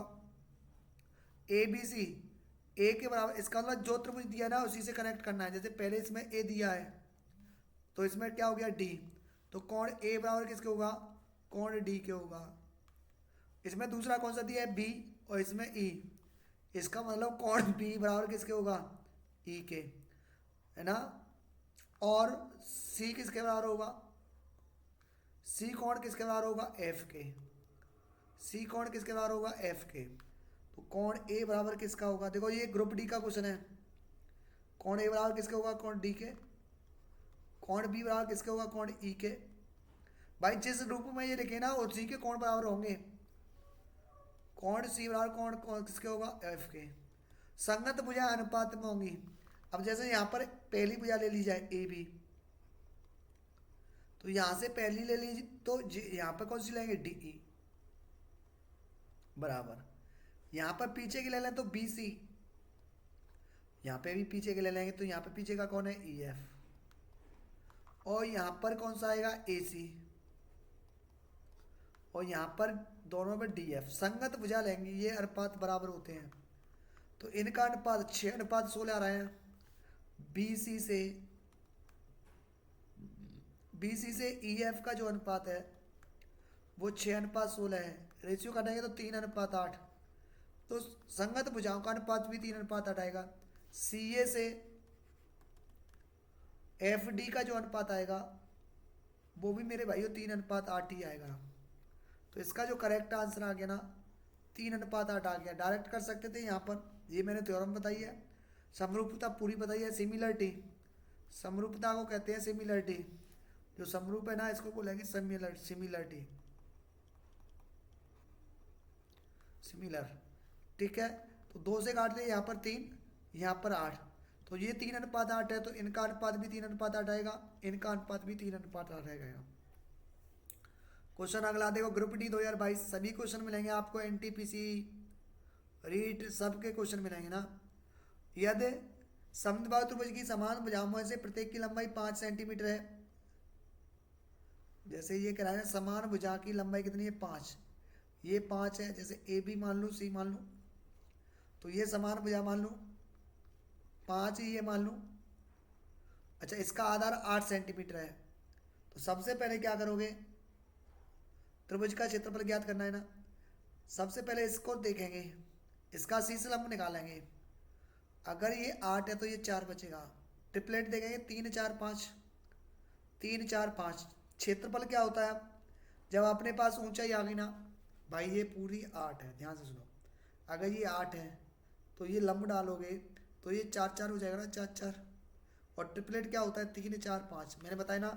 A: ए बी सी ए के बराबर। इसका मतलब जो त्रिभुज दिया ना उसी से कनेक्ट करना है। जैसे पहले इसमें ए दिया है तो इसमें क्या हो गया, डी, तो कोण ए बराबर किसके होगा, कोण डी के होगा। इसमें दूसरा कौन सा दिया है, बी, और इसमें ई, इसका मतलब कोण बी बराबर किसके होगा, ई के, है ना। और सी किसके बराबर होगा, सी कोण किसके बराबर होगा, एफ के। सी कोण किसके बराबर होगा, एफ के। तो कोण ए बराबर किसका होगा, देखो ये ग्रुप डी का क्वेश्चन है। कोण ए बराबर किसके होगा, कोण डी के। कोण बी बराबर किसके होगा, कोण ई के। भाई जिस रूप में ये लिखे ना उसी के कोण बराबर होंगे। कोण सी बराबर कोण किसके होगा, एफ के। संगत भुजा अनुपात में होंगी। अब जैसे यहाँ पर पहली भुजा ले ली जाए ए बी, तो यहाँ से पहली ले लीजिए तो यहाँ पर कौन सी लेंगे, डी ई बराबर। यहाँ पर पीछे की ले लें तो बी सी, यहाँ पे भी पीछे के ले लेंगे, तो यहाँ पे पीछे का कौन है, ई एफ, और यहाँ पर कौन सा आएगा, ए सी, और यहाँ पर दोनों पे डी एफ। संगत भुजा लेंगे, ये अनुपात बराबर होते हैं, तो इनका अनुपात 6:16 आ रहा है। बी सी से ई एफ का जो अनुपात है वो 6:16 है। रेशियो करेंगे तो 3:8। तो संगत भुजाओं का अनुपात भी 3:8 आएगा। सी ए से एफ डी का जो अनुपात आएगा वो भी मेरे भाइयों 3:8 ही आएगा। तो इसका जो करेक्ट आंसर आ गया ना 3:8 आ गया। डायरेक्ट कर सकते थे यहाँ पर, ये मैंने थ्योरम बताई है, समरूपता पूरी बताई है। सिमिलरिटी, समरूपता को कहते हैं सिमिलरिटी, जो समरूप है ना इसको बोलेंगे सिमिलरिटी, सिमिलर। ठीक है, तो 2 से काट लिया, यहाँ पर 3, यहाँ पर 8, तो ये 3:8 है, तो इनका अनुपात भी 3:8 आएगा, इनका अनुपात भी 3:8 आएगा। क्वेश्चन अगला देखो, ग्रुप डी 2022 सभी क्वेश्चन मिलेंगे आपको, एनटीपीसी रीट सबके क्वेश्चन मिलेंगे ना। यदि समद्विबाहु त्रिभुज की समान भुजाओं में से प्रत्येक की लंबाई 5 सेंटीमीटर है, जैसे ये कह रहा है समान भुजा की लंबाई कितनी है, 5, ये 5 है, जैसे ए बी मान लूँ, सी मान लूँ, तो ये समान भुजा मान लूँ 5 ही ये मान लूँ। अच्छा, इसका आधार 8 सेंटीमीटर है, तो सबसे पहले क्या करोगे, त्रिभुज का क्षेत्रफल ज्ञात करना है ना। सबसे पहले इसको देखेंगे, इसका शीर्ष लंब निकालेंगे। अगर ये 8 है तो ये 4 बचेगा, ट्रिपलेट देखेंगे 3 4 5, 3 4 5। क्षेत्रफल क्या होता है, जब अपने पास ऊंचाई आ गई ना भाई, ये पूरी 8 है, ध्यान से सुनो। अगर ये 8 है तो ये लंब डालोगे तो ये 4 4 हो जाएगा ना, 4 4। और ट्रिपलेट क्या होता है, 3 4 5, मैंने बताया ना,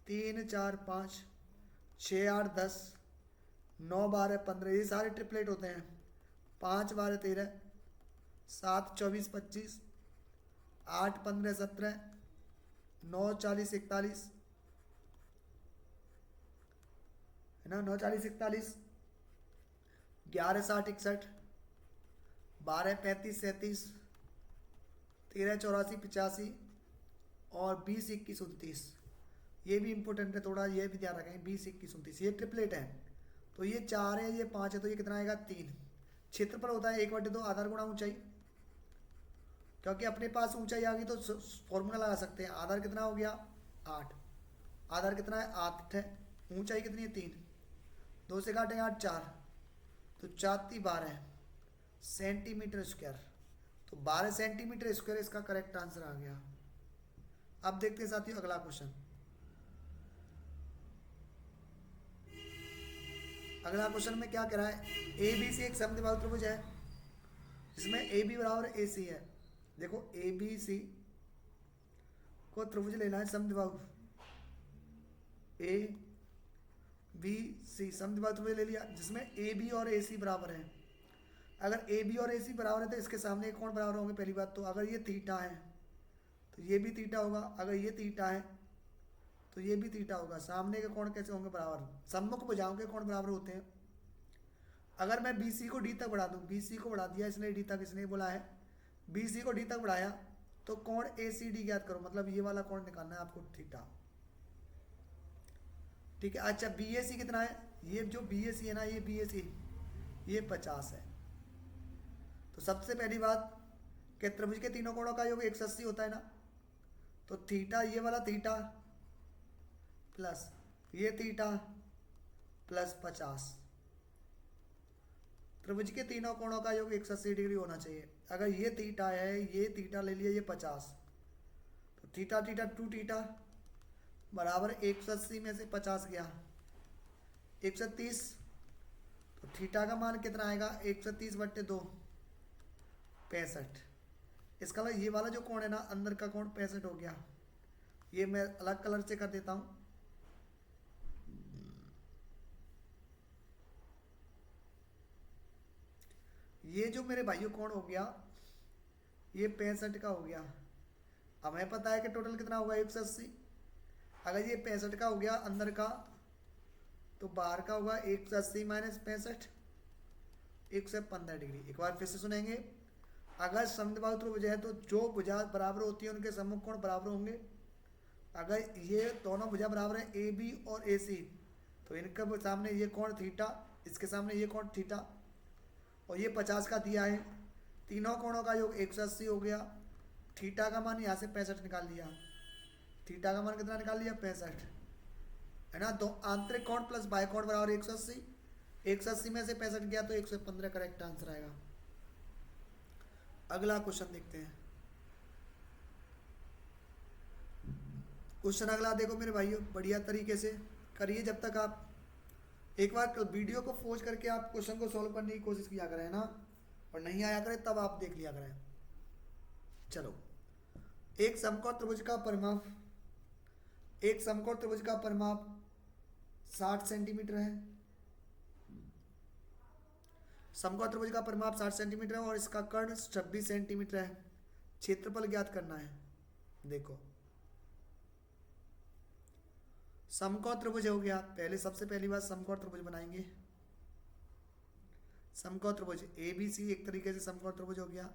A: 3 4 5, 6 8 10, 9 12 15, ये सारे ट्रिपलेट होते हैं। 5 12 13, 7 24 25, 8 15 17, 9 40 41, है ना, 9 40 41, 11 60 61, 12 35 37, 13 84 85, और 20 21 29। ये भी इंपॉर्टेंट है थोड़ा, ये भी ध्यान रखें, 20 21 29 ये ट्रिपलेट है। तो ये 4 है, ये 5 है, तो ये कितना आएगा, 3। क्षेत्रफल होता है 1/2 आधार गुणा ऊंचाई, क्योंकि अपने पास ऊंचाई आ गई तो फॉर्मूला लगा सकते हैं। आधार कितना हो गया, 8, आधार कितना है, 8 है, ऊंचाई कितनी है, 3, 2 से काटेंगे 8 4, तो 4 12 सेंटीमीटर स्क्वायर, तो 12 सेंटीमीटर स्क्वायर इसका करेक्ट आंसर आ गया। अब देखते हैं साथियों अगला क्वेश्चन। अगला क्वेश्चन में क्या कह रहा है, ए बी सी एक समद्विबाहु त्रिभुज है जिसमें ए बी बराबर ए सी है। देखो ए बी सी को त्रिभुज लेना है समद्विबाहु, ए बी सी समद्विबाहु त्रिभुज ले लिया जिसमें ए बी और ए सी बराबर है। अगर ए बी और ए सी बराबर है तो इसके सामने कौन बराबर होंगे, पहली बात तो अगर ये थीटा है तो ये भी थीटा होगा, अगर ये थीटा है तो ये भी थीटा होगा। सामने के कोण कैसे होंगे, बराबर। सम्मुख भुजाओं के कोण बराबर होते हैं। अगर मैं बी सी को डी तक बढ़ा दूं, बी सी को बढ़ा दिया इसने, डी तक इसने बोला है, बी सी को डी तक बढ़ाया तो कोण ए सी डी ज्ञात करो, मतलब ये वाला कोण निकालना है आपको, थीटा। ठीक है, अच्छा बी ए सी कितना है, ये जो बी ए सी है ना, ये बी ए सी ये 50 है। तो सबसे पहली बात कि त्रिभुज के तीनों कोणों का योग 180 होता है ना, तो थीटा, ये वाला थीटा प्लस ये थीटा प्लस 50, त्रिभुज के तीनों कोणों का योग 180 डिग्री होना चाहिए। अगर ये थीटा है, ये थीटा ले लिया, ये 50, तो थीटा थीटा 2 थीटा बराबर 180 में से 50 गया 130, तो थीटा का मान कितना आएगा, 130/2 65। इसका मतलब ये वाला जो कोण है ना, अंदर का कोण 65 हो गया। ये मैं अलग कलर से कर देता हूं, ये जो मेरे भाइयों कोण हो गया ये 65 का हो गया। अब हमें पता है कि टोटल कितना होगा 180। अगर ये 65 का हो गया अंदर का, तो बाहर का होगा 180 - 65 115 डिग्री। एक बार फिर से सुनेंगे, अगर समद्विबाहु त्रिभुज है तो जो भुजा बराबर होती है उनके सम्मुख कोण बराबर होंगे। अगर ये दोनों भुजा बराबर है ए बी और ए सी, तो इनके सामने ये कोण थीटा, इसके सामने ये कोण थीटा, और ये 50 का दिया है। तीनों कोणों का योग 180 हो गया। थीटा का मान यहाँ से 65 निकाल लिया। थीटा का मान कितना निकाल लिया? 65 है ना। दो आंतरिक कोण प्लस बाह्य कोण बराबर 180। 180 में से 65 गया तो 115 करेक्ट आंसर आएगा। अगला क्वेश्चन देखते हैं। क्वेश्चन अगला देखो मेरे भाइयों, बढ़िया तरीके से करिए। जब तक आप एक बार वीडियो को पॉज करके आप क्वेश्चन को सॉल्व करने की कोशिश किया करें ना, और नहीं आया करे तब आप देख लिया करें। चलो, एक समकोण त्रिभुज का परिमाप, एक समकोण त्रिभुज का परिमाप 60 सेंटीमीटर है। समकोण त्रिभुज का परिमाप 60 सेंटीमीटर है और इसका कर्ण 26 सेंटीमीटर है। क्षेत्रफल ज्ञात करना है। देखो, समकोण त्रिभुज हो गया। पहले सबसे पहली बात समकोण त्रिभुज बनाएंगे। समकोण त्रिभुज ए बी सी एक तरीके से समकोण त्रिभुज हो गया।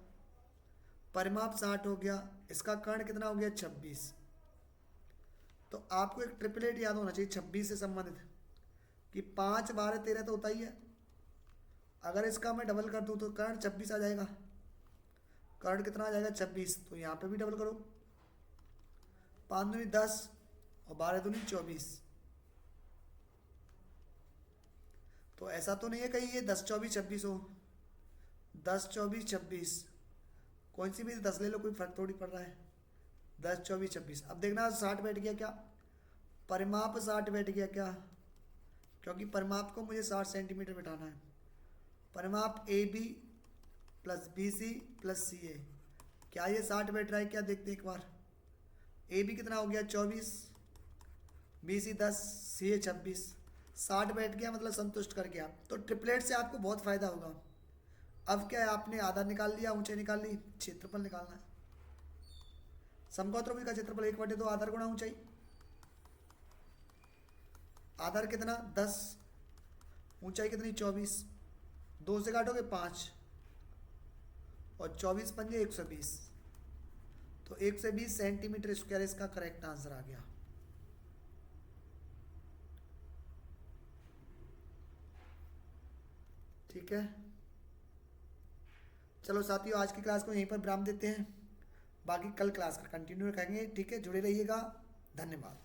A: परिमाप 60 हो गया, इसका कर्ण कितना हो गया? 26। तो आपको एक ट्रिपलेट याद होना चाहिए 26 से संबंधित, कि 5 12 13 तो होता ही है। अगर इसका मैं डबल कर दूं तो कर्ण 26 आ जाएगा। कर्ण कितना आ जाएगा? 26। तो यहाँ पे भी डबल करो, 5 दूनी 10 और 12 दूनी 24। तो ऐसा तो नहीं है कहीं ये 10 24 26 हो। 10 24 26, कौन सी भी 10 ले लो, कोई फर्क थोड़ी पड़ रहा है। 10 24 26। अब देखना 60 बैठ गया क्या? परिमाप 60 बैठ गया क्या? क्योंकि परिमाप को मुझे 60 सेंटीमीटर बैठाना है। परिमाप A B plus B C plus C A, क्या ये 60 बैठ रहा है क्या? देखते हैं एक बार। ए बी कितना हो गया? 24, बी सी 10, सी ए 26। 60 बैठ गया मतलब संतुष्ट कर गया। तो ट्रिपलेट से आपको बहुत फायदा होगा। अब क्या है, आपने आधार निकाल लिया, ऊंचाई निकाल ली, क्षेत्रफल निकालना है। समकोण त्रिभुज का क्षेत्रफल 1/2 आधार गुणा ऊंचाई। आधार कितना? 10, ऊंचाई कितनी? 24। 2 से काटोगे 5 और 24 पंजे 120। तो 120 सेंटीमीटर स्क्वायर इसका करेक्ट आंसर आ गया। ठीक है, चलो साथियों, आज की क्लास को यहीं पर विराम देते हैं। बाकी कल क्लास का कंटिन्यू रखेंगे। ठीक है, जुड़े रहिएगा। धन्यवाद।